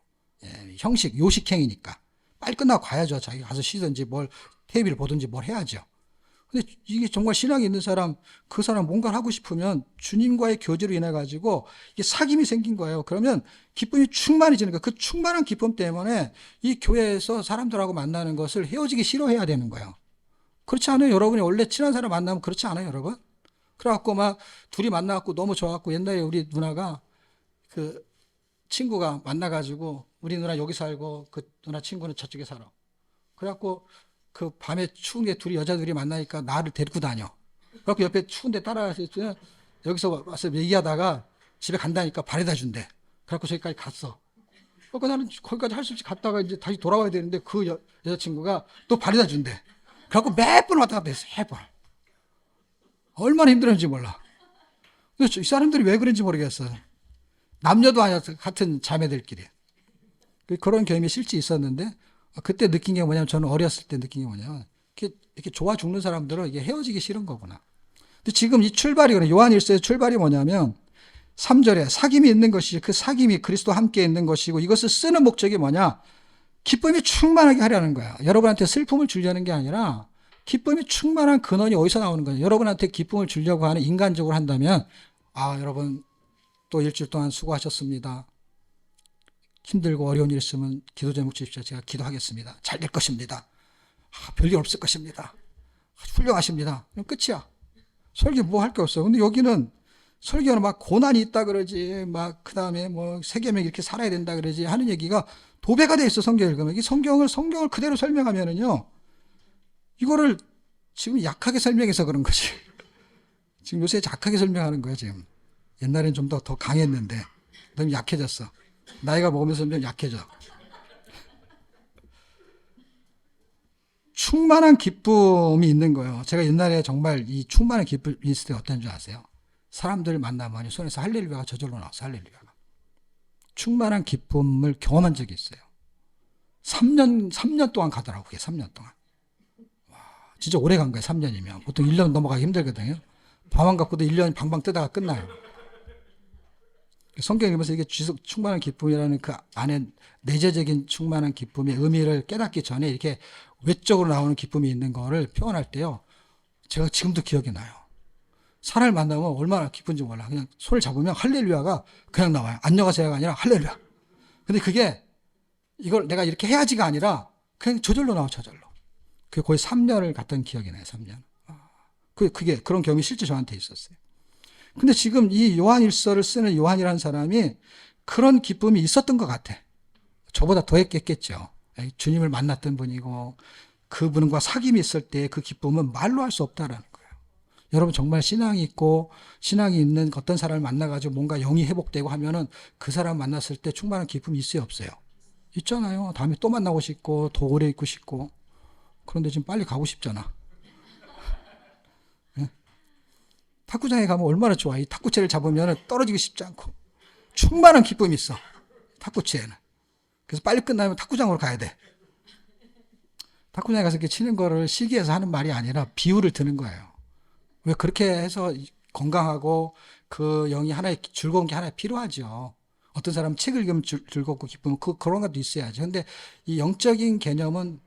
형식, 요식행위니까. 빨리 끝나고 가야죠. 자기 가서 쉬든지 뭘 TV를 보든지 뭘 해야죠. 근데 이게 정말 신앙이 있는 사람, 그 사람 뭔가를 하고 싶으면 주님과의 교제로 인해 가지고 이게 사귐이 생긴 거예요. 그러면 기쁨이 충만해지는 거예요. 그 충만한 기쁨 때문에 이 교회에서 사람들하고 만나는 것을 헤어지기 싫어해야 되는 거예요. 그렇지 않아요? 여러분이 원래 친한 사람 만나면 그렇지 않아요, 여러분? 그래갖고 막 둘이 만나갖고 너무 좋아갖고 옛날에 우리 누나가 그 친구가 만나가지고 우리 누나 여기 살고 그 누나 친구는 저쪽에 살아. 그래갖고 그 밤에 추운데 둘이 여자들이 만나니까 나를 데리고 다녀. 그래갖고 옆에 추운데 따라가서 여기서 와서 얘기하다가 집에 간다니까 바래다 준대. 그래갖고 저기까지 갔어. 그러니까 나는 거기까지 할 수 없이 갔다가 이제 다시 돌아와야 되는데 그 여자친구가 또 바래다 준대. 그래갖고 몇 번 왔다 갔다 했어. 3번. 얼마나 힘들었는지 몰라. 근데 이 사람들이 왜 그런지 모르겠어. 남녀도 아니야. 같은 자매들끼리. 그런 경험이 실제 있었는데 그때 느낀 게 뭐냐면 저는 어렸을 때 느낀 게 뭐냐면 이렇게 좋아 죽는 사람들은 이게 헤어지기 싫은 거구나. 근데 지금 이 출발이 그래. 요한일서의 출발이 뭐냐면 3절에 사귐이 있는 것이지 그 사귐이 그리스도와 함께 있는 것이고 이것을 쓰는 목적이 뭐냐? 기쁨이 충만하게 하려는 거야. 여러분한테 슬픔을 주려는 게 아니라 기쁨이 충만한 근원이 어디서 나오는 거냐? 여러분한테 기쁨을 주려고 하는 인간적으로 한다면 여러분 또 일주일 동안 수고하셨습니다. 힘들고 어려운 일 있으면 기도 제목 주십시오. 제가 기도하겠습니다. 잘 될 것입니다. 별일 없을 것입니다. 훌륭하십니다. 그럼 끝이야. 설교 뭐 할 게 없어. 근데 여기는 설교는 막 고난이 있다 그러지, 막 그 다음에 뭐 세계명 이렇게 살아야 된다 그러지 하는 얘기가 도배가 돼 있어. 성경 읽으면. 이 성경을 그대로 설명하면은요, 이거를 지금 약하게 설명해서 그런 거지. 지금 요새 약하게 설명하는 거야, 지금. 옛날엔 좀 더 강했는데, 너무 약해졌어. 나이가 먹으면서 좀 약해져. 충만한 기쁨이 있는 거예요. 제가 옛날에 정말 이 충만한 기쁨이 있을 때 어떤 줄 아세요? 사람들 만나면 손에서 할렐루야가 저절로 나왔어. 할렐루야가. 충만한 기쁨을 경험한 적이 있어요. 3년 동안 가더라고. 그게 3년 동안. 와, 진짜 오래 간 거예요. 3년이면. 보통 1년 넘어가기 힘들거든요. 밤안 갖고도 1년 방방 뜨다가 끝나요. 성경 읽으면서 이게 충만한 기쁨이라는 그 안에 내재적인 충만한 기쁨의 의미를 깨닫기 전에 이렇게 외적으로 나오는 기쁨이 있는 거를 표현할 때요. 제가 지금도 기억이 나요. 사람을 만나면 얼마나 기쁜지 몰라. 그냥 손을 잡으면 할렐루야가 그냥 나와요. 안녕하세요가 아니라 할렐루야. 근데 그게 이걸 내가 이렇게 해야지가 아니라 그냥 저절로 나와, 저절로. 그게 거의 3년을 갔던 기억이 나요, 3년. 그게 그런 경험이 실제 저한테 있었어요. 근데 지금 이 요한일서를 쓰는 요한이라는 사람이 그런 기쁨이 있었던 것 같아. 저보다 더 했겠죠. 주님을 만났던 분이고 그분과 사귐이 있을 때 그 기쁨은 말로 할 수 없다라는 거예요. 여러분 정말 신앙이 있고 신앙이 있는 어떤 사람을 만나가지고 뭔가 영이 회복되고 하면은 그 사람 만났을 때 충만한 기쁨이 있어요, 없어요? 있잖아요. 다음에 또 만나고 싶고 더 오래 있고 싶고. 그런데 지금 빨리 가고 싶잖아. 예? 탁구장에 가면 얼마나 좋아. 이 탁구채를 잡으면 떨어지기 쉽지 않고 충만한 기쁨이 있어. 탁구채에는. 그래서 빨리 끝나면 탁구장으로 가야 돼. 탁구장에 가서 이렇게 치는 거를 시기해서 하는 말이 아니라 비유를 드는 거예요. 왜 그렇게 해서 건강하고 그 영이 하나의 즐거운 게 하나 필요하죠. 어떤 사람은 책 읽으면 즐겁고 기쁘면 그런 것도 있어야죠. 근데 이 영적인 개념은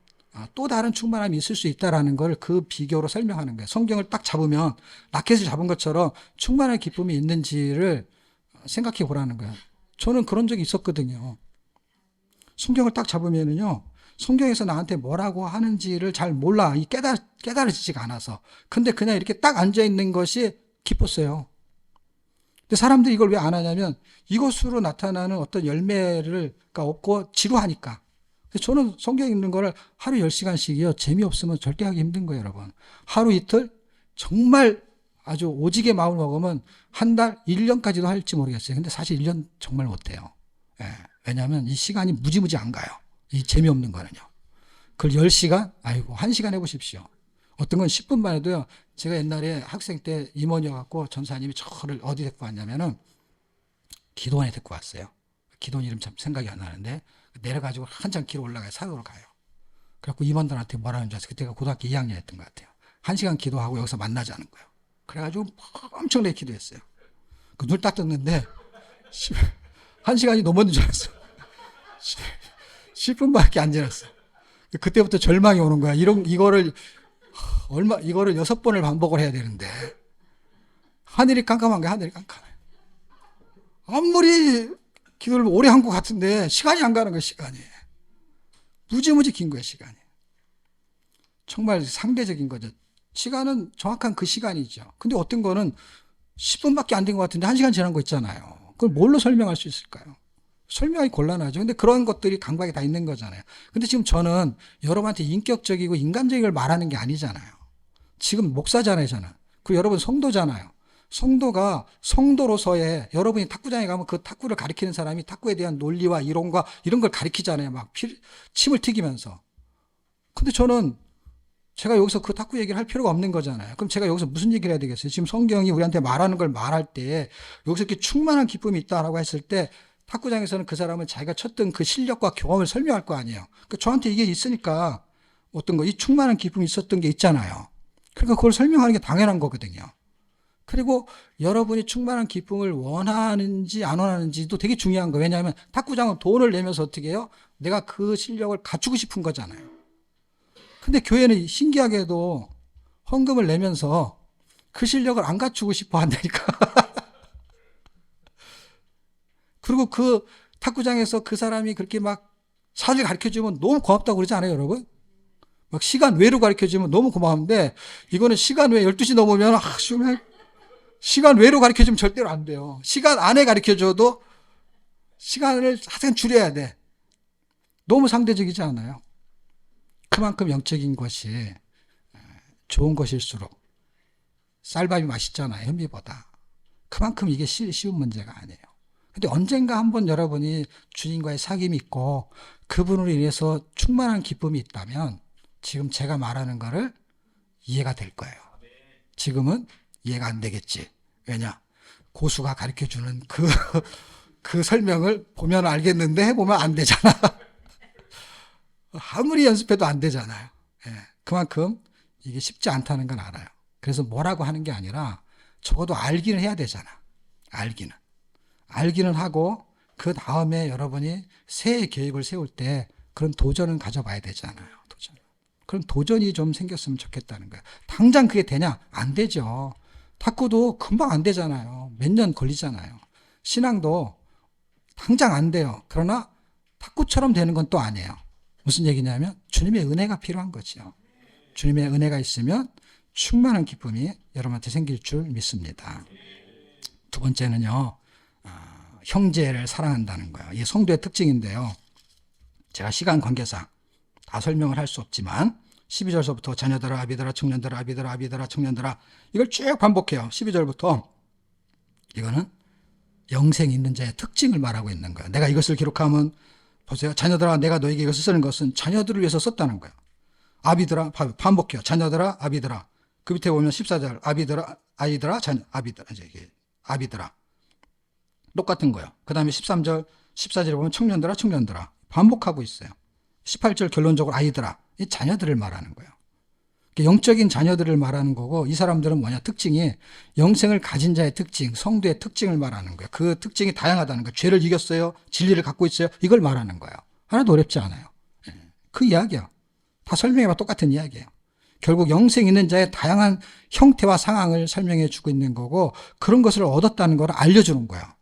또 다른 충만함이 있을 수 있다라는 걸 그 비교로 설명하는 거예요. 성경을 딱 잡으면 라켓을 잡은 것처럼 충만한 기쁨이 있는지를 생각해 보라는 거예요. 저는 그런 적이 있었거든요. 성경을 딱 잡으면은요, 성경에서 나한테 뭐라고 하는지를 잘 몰라. 깨달아지지가 않아서. 근데 그냥 이렇게 딱 앉아있는 것이 기뻤어요. 근데 사람들이 이걸 왜 안 하냐면 이것으로 나타나는 어떤 열매를 없고 지루하니까. 저는 성경 읽는 거를 하루 10시간씩이요. 재미없으면 절대 하기 힘든 거예요, 여러분. 하루 이틀 정말 아주 오지게 마음을 먹으면 한 달, 1년까지도 할지 모르겠어요. 근데 사실 1년 정말 못해요. 예. 왜냐하면 이 시간이 무지무지 안 가요. 이 재미없는 거는요. 그걸 10시간? 아이고, 1시간 해보십시오. 어떤 건 10분만 해도요. 제가 옛날에 학생 때 임원이어갖고 전사님이 저를 어디 데리고 왔냐면은 기도원에 데리고 왔어요. 기도원 이름 참 생각이 안 나는데 내려가지고 한참 길어 올라가요. 산으로 가요. 그래갖고 임원들한테 뭐라는 줄 알았어요. 그때가 고등학교 2학년이었던 것 같아요. 1시간 기도하고 여기서 만나자는 거예요. 그래가지고 엄청나게 기도했어요. 그 눈을 딱 떴는데 1시간이 넘었는 줄 알았어. 10분밖에 안 지났어. 그때부터 절망이 오는 거야. 이거를 6번을 반복을 해야 되는데. 하늘이 깜깜한 거야, 하늘이 깜깜해. 아무리 기도를 오래 한 것 같은데, 시간이 안 가는 거야, 시간이. 무지무지 긴 거야, 시간이. 정말 상대적인 거죠. 시간은 정확한 그 시간이죠. 근데 어떤 거는 10분밖에 안 된 것 같은데 1시간 지난 거 있잖아요. 그걸 뭘로 설명할 수 있을까요? 설명하기 곤란하죠. 근데 그런 것들이 강박에 다 있는 거잖아요. 근데 지금 저는 여러분한테 인격적이고 인간적인 걸 말하는 게 아니잖아요. 지금 목사잖아요, 저는. 그리고 여러분 성도잖아요. 성도가 성도로서의 여러분이 탁구장에 가면 그 탁구를 가리키는 사람이 탁구에 대한 논리와 이론과 이런 걸 가리키잖아요. 막 침을 튀기면서. 근데 저는 제가 여기서 그 탁구 얘기를 할 필요가 없는 거잖아요. 그럼 제가 여기서 무슨 얘기를 해야 되겠어요? 지금 성경이 우리한테 말하는 걸 말할 때 여기서 이렇게 충만한 기쁨이 있다라고 했을 때 탁구장에서는 그 사람은 자기가 쳤던 그 실력과 경험을 설명할 거 아니에요. 그러니까 저한테 이게 있으니까 어떤 거, 이 충만한 기쁨이 있었던 게 있잖아요. 그러니까 그걸 설명하는 게 당연한 거거든요. 그리고 여러분이 충만한 기쁨을 원하는지 안 원하는지도 되게 중요한 거예요. 왜냐하면 탁구장은 돈을 내면서 어떻게 해요? 내가 그 실력을 갖추고 싶은 거잖아요. 근데 교회는 신기하게도 헌금을 내면서 그 실력을 안 갖추고 싶어 한다니까. 그리고 그 탁구장에서 그 사람이 그렇게 막 사실 가르쳐주면 너무 고맙다고 그러지 않아요, 여러분? 막 시간 외로 가르쳐주면 너무 고마운데, 이거는 시간 외 12시 넘으면, 시간 외로 가르쳐주면 절대로 안 돼요. 시간 안에 가르쳐줘도 시간을 하여튼 줄여야 돼. 너무 상대적이지 않아요? 그만큼 영적인 것이 좋은 것일수록 쌀밥이 맛있잖아요, 현미보다. 그만큼 이게 쉬운 문제가 아니에요. 근데 언젠가 한번 여러분이 주님과의 사귐이 있고 그분으로 인해서 충만한 기쁨이 있다면 지금 제가 말하는 거를 이해가 될 거예요. 지금은 이해가 안 되겠지. 왜냐? 고수가 가르쳐주는 그 설명을 보면 알겠는데 해보면 안 되잖아. 아무리 연습해도 안 되잖아요. 예, 그만큼 이게 쉽지 않다는 건 알아요. 그래서 뭐라고 하는 게 아니라 적어도 알기는 해야 되잖아. 알기는 하고 그 다음에 여러분이 새해 계획을 세울 때 그런 도전은 가져봐야 되잖아요. 그런 도전이 좀 생겼으면 좋겠다는 거예요. 당장 그게 되냐? 안 되죠. 탁구도 금방 안 되잖아요. 몇 년 걸리잖아요. 신앙도 당장 안 돼요. 그러나 탁구처럼 되는 건 또 아니에요. 무슨 얘기냐면 주님의 은혜가 필요한 거죠. 주님의 은혜가 있으면 충만한 기쁨이 여러분한테 생길 줄 믿습니다. 두 번째는요, 형제를 사랑한다는 거예요. 이게 성도의 특징인데요. 제가 시간 관계상 다 설명을 할 수 없지만 12절서부터 자녀들아 아비들아 청년들아 아비들아 아비들아 청년들아 이걸 쭉 반복해요. 12절부터. 이거는 영생 있는 자의 특징을 말하고 있는 거예요. 내가 이것을 기록하면 보세요. 자녀들아 내가 너에게 이것을 쓰는 것은 자녀들을 위해서 썼다는 거예요. 아비들아 반복해요. 자녀들아 아비들아. 그 밑에 보면 14절 아비들아 아이들아 자녀 아비들아 아비들아 똑같은 거예요. 그 다음에 13절 14절에 보면 청년들아 청년들아 반복하고 있어요. 18절 결론적으로 아이들아 이 자녀들을 말하는 거예요. 영적인 자녀들을 말하는 거고 이 사람들은 뭐냐 특징이 영생을 가진 자의 특징 성도의 특징을 말하는 거예요. 그 특징이 다양하다는 거예요. 죄를 이겼어요. 진리를 갖고 있어요. 이걸 말하는 거예요. 하나도 어렵지 않아요. 그 이야기야. 다 설명해봐 똑같은 이야기예요. 결국 영생 있는 자의 다양한 형태와 상황을 설명해 주고 있는 거고 그런 것을 얻었다는 걸 알려주는 거야.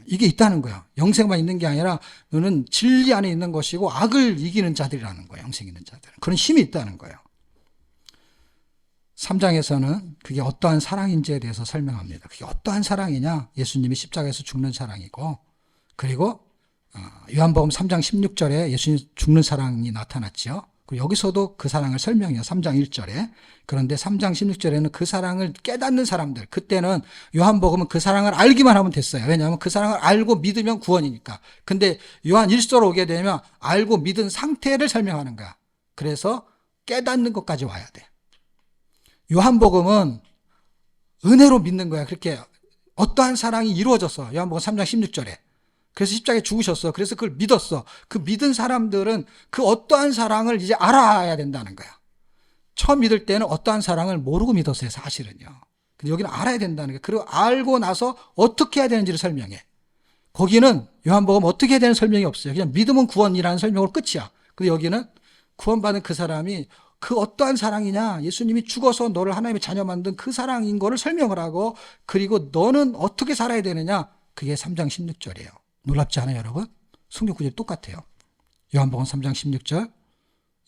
이게 있다는 거야. 영생만 있는 게 아니라 너는 진리 안에 있는 것이고 악을 이기는 자들이라는 거야. 영생 있는 자들은. 그런 힘이 있다는 거예요. 3장에서는 그게 어떠한 사랑인지에 대해서 설명합니다. 그게 어떠한 사랑이냐? 예수님이 십자가에서 죽는 사랑이고 그리고 요한복음 3장 16절에 예수님 죽는 사랑이 나타났죠. 그리고 여기서도 그 사랑을 설명해요. 3장 1절에. 그런데 3장 16절에는 그 사랑을 깨닫는 사람들. 그때는 요한복음은 그 사랑을 알기만 하면 됐어요. 왜냐하면 그 사랑을 알고 믿으면 구원이니까. 근데 요한 1서로 오게 되면 알고 믿은 상태를 설명하는 거야. 그래서 깨닫는 것까지 와야 돼. 요한복음은 은혜로 믿는 거야. 그렇게 어떠한 사랑이 이루어졌어. 요한복음 3장 16절에. 그래서 십자가에 죽으셨어. 그래서 그걸 믿었어. 그 믿은 사람들은 그 어떠한 사랑을 이제 알아야 된다는 거야. 처음 믿을 때는 어떠한 사랑을 모르고 믿었어요. 사실은요. 근데 여기는 알아야 된다는 거야. 그리고 알고 나서 어떻게 해야 되는지를 설명해. 거기는 요한복음 어떻게 해야 되는 설명이 없어요. 그냥 믿으면 구원이라는 설명으로 끝이야. 근데 여기는 구원받은 그 사람이 그 어떠한 사랑이냐? 예수님이 죽어서 너를 하나님의 자녀 만든 그 사랑인 거를 설명을 하고 그리고 너는 어떻게 살아야 되느냐? 그게 3장 16절이에요. 놀랍지 않아요, 여러분? 성경 구절이 똑같아요. 요한복음 3장 16절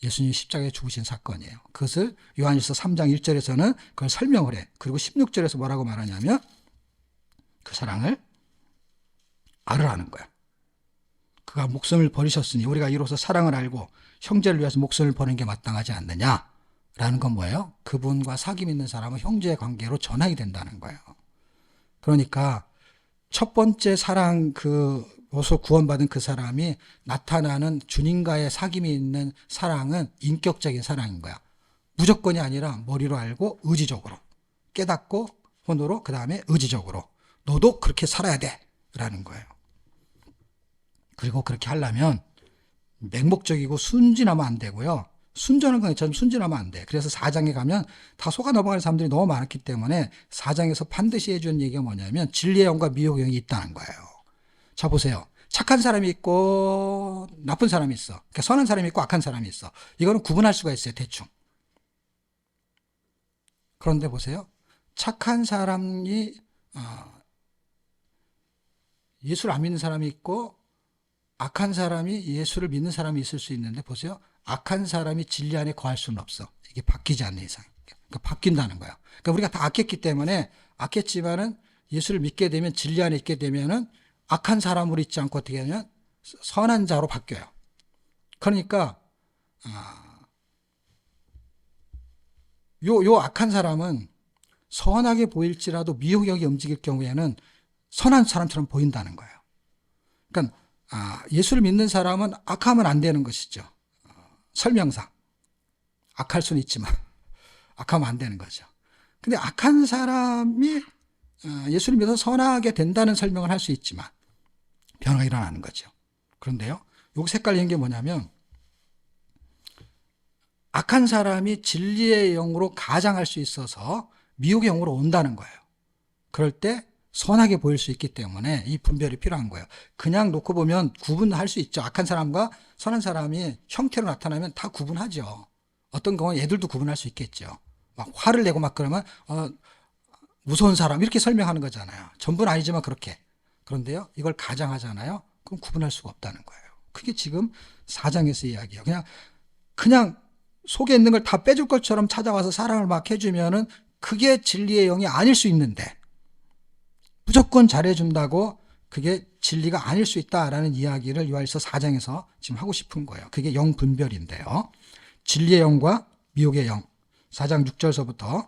예수님이 십자가에 죽으신 사건이에요. 그것을 요한일서 3장 1절에서는 그걸 설명을 해. 그리고 16절에서 뭐라고 말하냐면 그 사랑을 알으라는 거야. 그가 목숨을 버리셨으니 우리가 이로써 사랑을 알고 형제를 위해서 목숨을 버리는 게 마땅하지 않느냐라는 건 뭐예요? 그분과 사귐 있는 사람은 형제의 관계로 전환이 된다는 거예요. 그러니까 첫 번째 사랑 그로서 구원받은 그 사람이 나타나는 주님과의 사귐이 있는 사랑은 인격적인 사랑인 거야. 무조건이 아니라 머리로 알고 의지적으로 깨닫고 혼으로 그 다음에 의지적으로 너도 그렇게 살아야 돼 라는 거예요. 그리고 그렇게 하려면 맹목적이고 순진하면 안 되고요. 순전한 것처럼 순진하면 안 돼. 그래서 4장에 가면 다 속아 넘어가는 사람들이 너무 많았기 때문에 4장에서 반드시 해주는 얘기가 뭐냐면 진리의 영과 미혹의 영이 있다는 거예요. 자 보세요. 착한 사람이 있고 나쁜 사람이 있어. 그러니까 선한 사람이 있고 악한 사람이 있어. 이거는 구분할 수가 있어요. 대충. 그런데 보세요. 착한 사람이 예수를 안 믿는 사람이 있고 악한 사람이 예수를 믿는 사람이 있을 수 있는데 보세요. 악한 사람이 진리 안에 거할 수는 없어. 이게 바뀌지 않는 이상. 그러니까 바뀐다는 거야. 그러니까 우리가 다 악했기 때문에 악했지만은 예수를 믿게 되면 진리 안에 있게 되면은 악한 사람으로 있지 않고 어떻게 하냐면 선한 자로 바뀌어요. 그러니까 요 악한 사람은 선하게 보일지라도 미혹력이 움직일 경우에는 선한 사람처럼 보인다는 거예요. 그러니까 예수를 믿는 사람은 악하면 안 되는 것이죠. 설명상. 악할 수는 있지만 악하면 안 되는 거죠. 근데 악한 사람이 예수를 믿어서 선하게 된다는 설명을 할 수 있지만 변화가 일어나는 거죠. 그런데요. 여기서 헷갈리는 게 뭐냐면 악한 사람이 진리의 영으로 가장할 수 있어서 미혹의 영으로 온다는 거예요. 그럴 때 선하게 보일 수 있기 때문에 이 분별이 필요한 거예요. 그냥 놓고 보면 구분할 수 있죠. 악한 사람과 선한 사람이 형태로 나타나면 다 구분하죠. 어떤 경우는 얘들도 구분할 수 있겠죠. 막 화를 내고 막 그러면 무서운 사람 이렇게 설명하는 거잖아요. 전부는 아니지만 그렇게. 그런데요. 이걸 가장하잖아요. 그럼 구분할 수가 없다는 거예요. 그게 지금 4장에서 이야기예요. 그냥 속에 있는 걸 다 빼줄 것처럼 찾아와서 사랑을 막 해주면은 그게 진리의 영이 아닐 수 있는데 무조건 잘해준다고 그게 진리가 아닐 수 있다라는 이야기를 요한일서 4장에서 지금 하고 싶은 거예요. 그게 영분별인데요. 진리의 영과 미혹의 영. 4장 6절서부터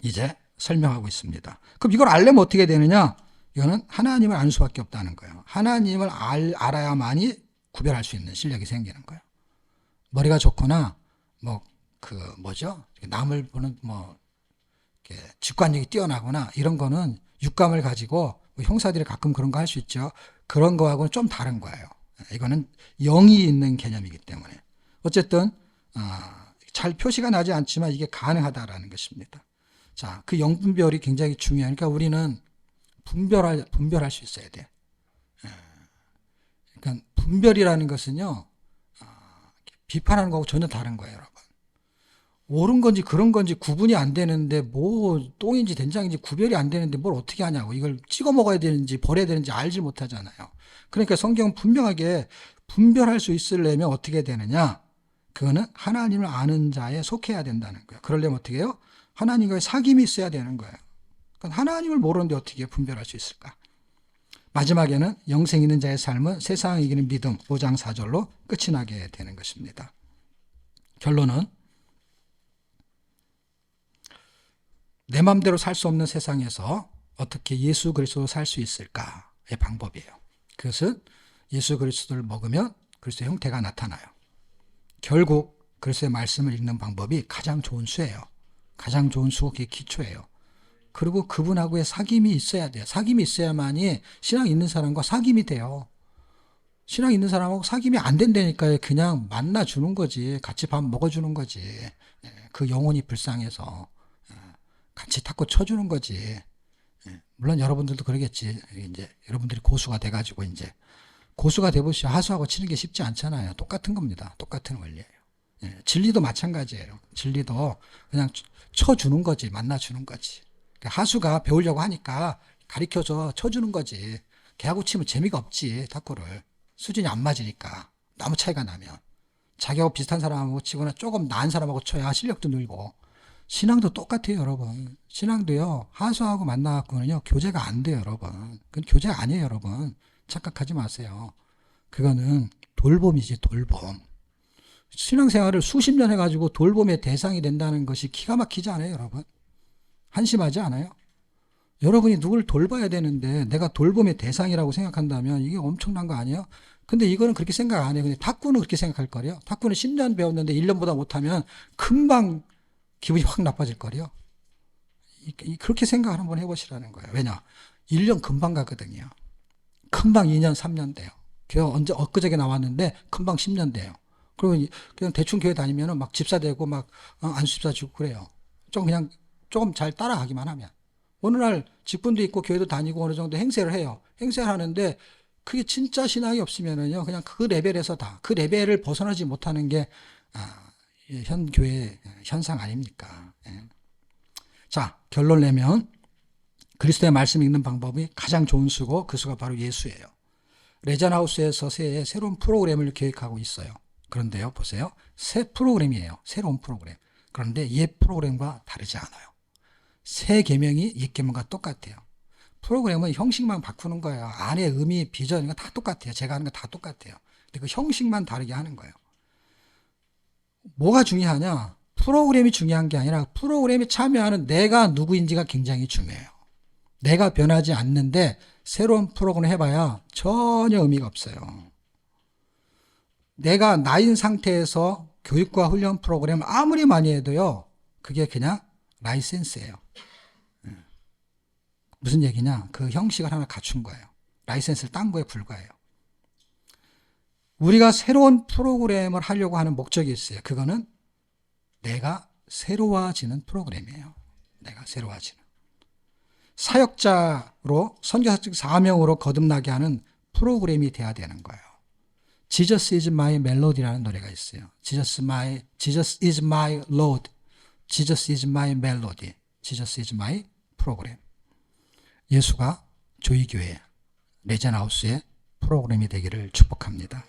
이제 설명하고 있습니다. 그럼 이걸 알려면 어떻게 되느냐? 이거는 하나님을 아는 수밖에 없다는 거예요. 하나님을 알아야만이 구별할 수 있는 실력이 생기는 거예요. 머리가 좋거나 남을 보는 직관력이 뛰어나거나 이런 거는 육감을 가지고 형사들이 가끔 그런 거 할 수 있죠. 그런 거하고는 좀 다른 거예요. 이거는 영이 있는 개념이기 때문에 어쨌든 잘 표시가 나지 않지만 이게 가능하다라는 것입니다. 자, 그 영분별이 굉장히 중요하니까 우리는 분별할 수 있어야 돼. 그러니까 분별이라는 것은요, 비판하는 거하고 전혀 다른 거예요, 여러분. 옳은 건지 그런 건지 구분이 안 되는데 똥인지 된장인지 구별이 안 되는데 뭘 어떻게 하냐고. 이걸 찍어 먹어야 되는지 버려야 되는지 알지 못하잖아요. 그러니까 성경은 분명하게 분별할 수 있으려면 어떻게 되느냐? 그거는 하나님을 아는 자에 속해야 된다는 거예요. 그러려면 어떻게 해요? 하나님과의 사귐이 있어야 되는 거예요. 그러니까 하나님을 모르는데 어떻게 분별할 수 있을까? 마지막에는 영생 있는 자의 삶은 세상을 이기는 믿음 5장 4절로 끝이 나게 되는 것입니다. 결론은 내 마음대로 살 수 없는 세상에서 어떻게 예수 그리스도로 살 수 있을까의 방법이에요. 그것은 예수 그리스도를 먹으면 그리스도의 형태가 나타나요. 결국 그리스도의 말씀을 읽는 방법이 가장 좋은 수예요. 가장 좋은 수고 그게 기초예요. 그리고 그분하고의 사귐이 있어야 돼요. 사귐이 있어야만이 신앙 있는 사람과 사귐이 돼요. 신앙 있는 사람하고 사귐이 안 된다니까 그냥 만나주는 거지. 같이 밥 먹어주는 거지. 그 영혼이 불쌍해서 같이 탁구 쳐주는 거지. 물론 여러분들도 그러겠지. 이제 여러분들이 고수가 돼가지고 이제 고수가 돼보시오. 하수하고 치는 게 쉽지 않잖아요. 똑같은 겁니다. 똑같은 원리예요. 진리도 마찬가지예요. 진리도 그냥 쳐주는 거지. 만나주는 거지. 하수가 배우려고 하니까 가르쳐줘 쳐주는 거지. 걔하고 치면 재미가 없지. 탁구를. 수준이 안 맞으니까. 너무 차이가 나면. 자기하고 비슷한 사람하고 치거나 조금 나은 사람하고 쳐야 실력도 늘고. 신앙도 똑같아요, 여러분. 신앙도요, 하수하고 만나갖고는요, 교제가 안 돼요, 여러분. 그건 교제가 아니에요, 여러분. 착각하지 마세요. 그거는 돌봄이지, 돌봄. 신앙생활을 수십 년 해가지고 돌봄의 대상이 된다는 것이 기가 막히지 않아요, 여러분? 한심하지 않아요? 여러분이 누굴 돌봐야 되는데 내가 돌봄의 대상이라고 생각한다면 이게 엄청난 거 아니에요? 근데 이거는 그렇게 생각 안 해요. 근데 탁구는 그렇게 생각할 거래요. 탁구는 10년 배웠는데 1년보다 못하면 금방 기분이 확 나빠질 거래요. 그렇게 생각을 한번 해보시라는 거예요. 왜냐? 1년 금방 가거든요. 금방 2년, 3년 돼요. 엊그저께 나왔는데 금방 10년 돼요. 그리고 그냥 대충 교회 다니면은 막 집사 되고 막 안수집사 주고 그래요. 조금 잘 따라가기만 하면. 어느 날 직분도 있고 교회도 다니고 어느 정도 행세를 해요. 행세를 하는데 그게 진짜 신앙이 없으면은요, 그냥 그 레벨에서 그 레벨을 벗어나지 못하는 게, 현 교회 현상 아닙니까? 자, 결론 내면 그리스도의 말씀 읽는 방법이 가장 좋은 수고 그 수가 바로 예수예요. 레전하우스에서 새로운 프로그램을 계획하고 있어요. 그런데요, 보세요. 새 프로그램이에요. 새로운 프로그램. 그런데 옛 프로그램과 다르지 않아요. 새 계명이 옛 계명과 똑같아요. 프로그램은 형식만 바꾸는 거예요. 안에 의미, 비전, 이거 다 똑같아요. 제가 하는 거 다 똑같아요. 근데 그 형식만 다르게 하는 거예요. 뭐가 중요하냐? 프로그램이 중요한 게 아니라 프로그램에 참여하는 내가 누구인지가 굉장히 중요해요. 내가 변하지 않는데 새로운 프로그램 해봐야 전혀 의미가 없어요. 내가 나인 상태에서 교육과 훈련 프로그램 아무리 많이 해도요, 그게 그냥 라이센스예요. 무슨 얘기냐? 그 형식을 하나 갖춘 거예요. 라이센스를 딴 거에 불과해요. 우리가 새로운 프로그램을 하려고 하는 목적이 있어요. 그거는 내가 새로워지는 프로그램이에요. 내가 새로워지는. 사역자로 선교사적 사명으로 거듭나게 하는 프로그램이 돼야 되는 거예요. Jesus is my melody라는 노래가 있어요. Jesus is my Lord. Jesus is my melody. Jesus is my program. 예수가 조이교회 레전하우스의 프로그램이 되기를 축복합니다.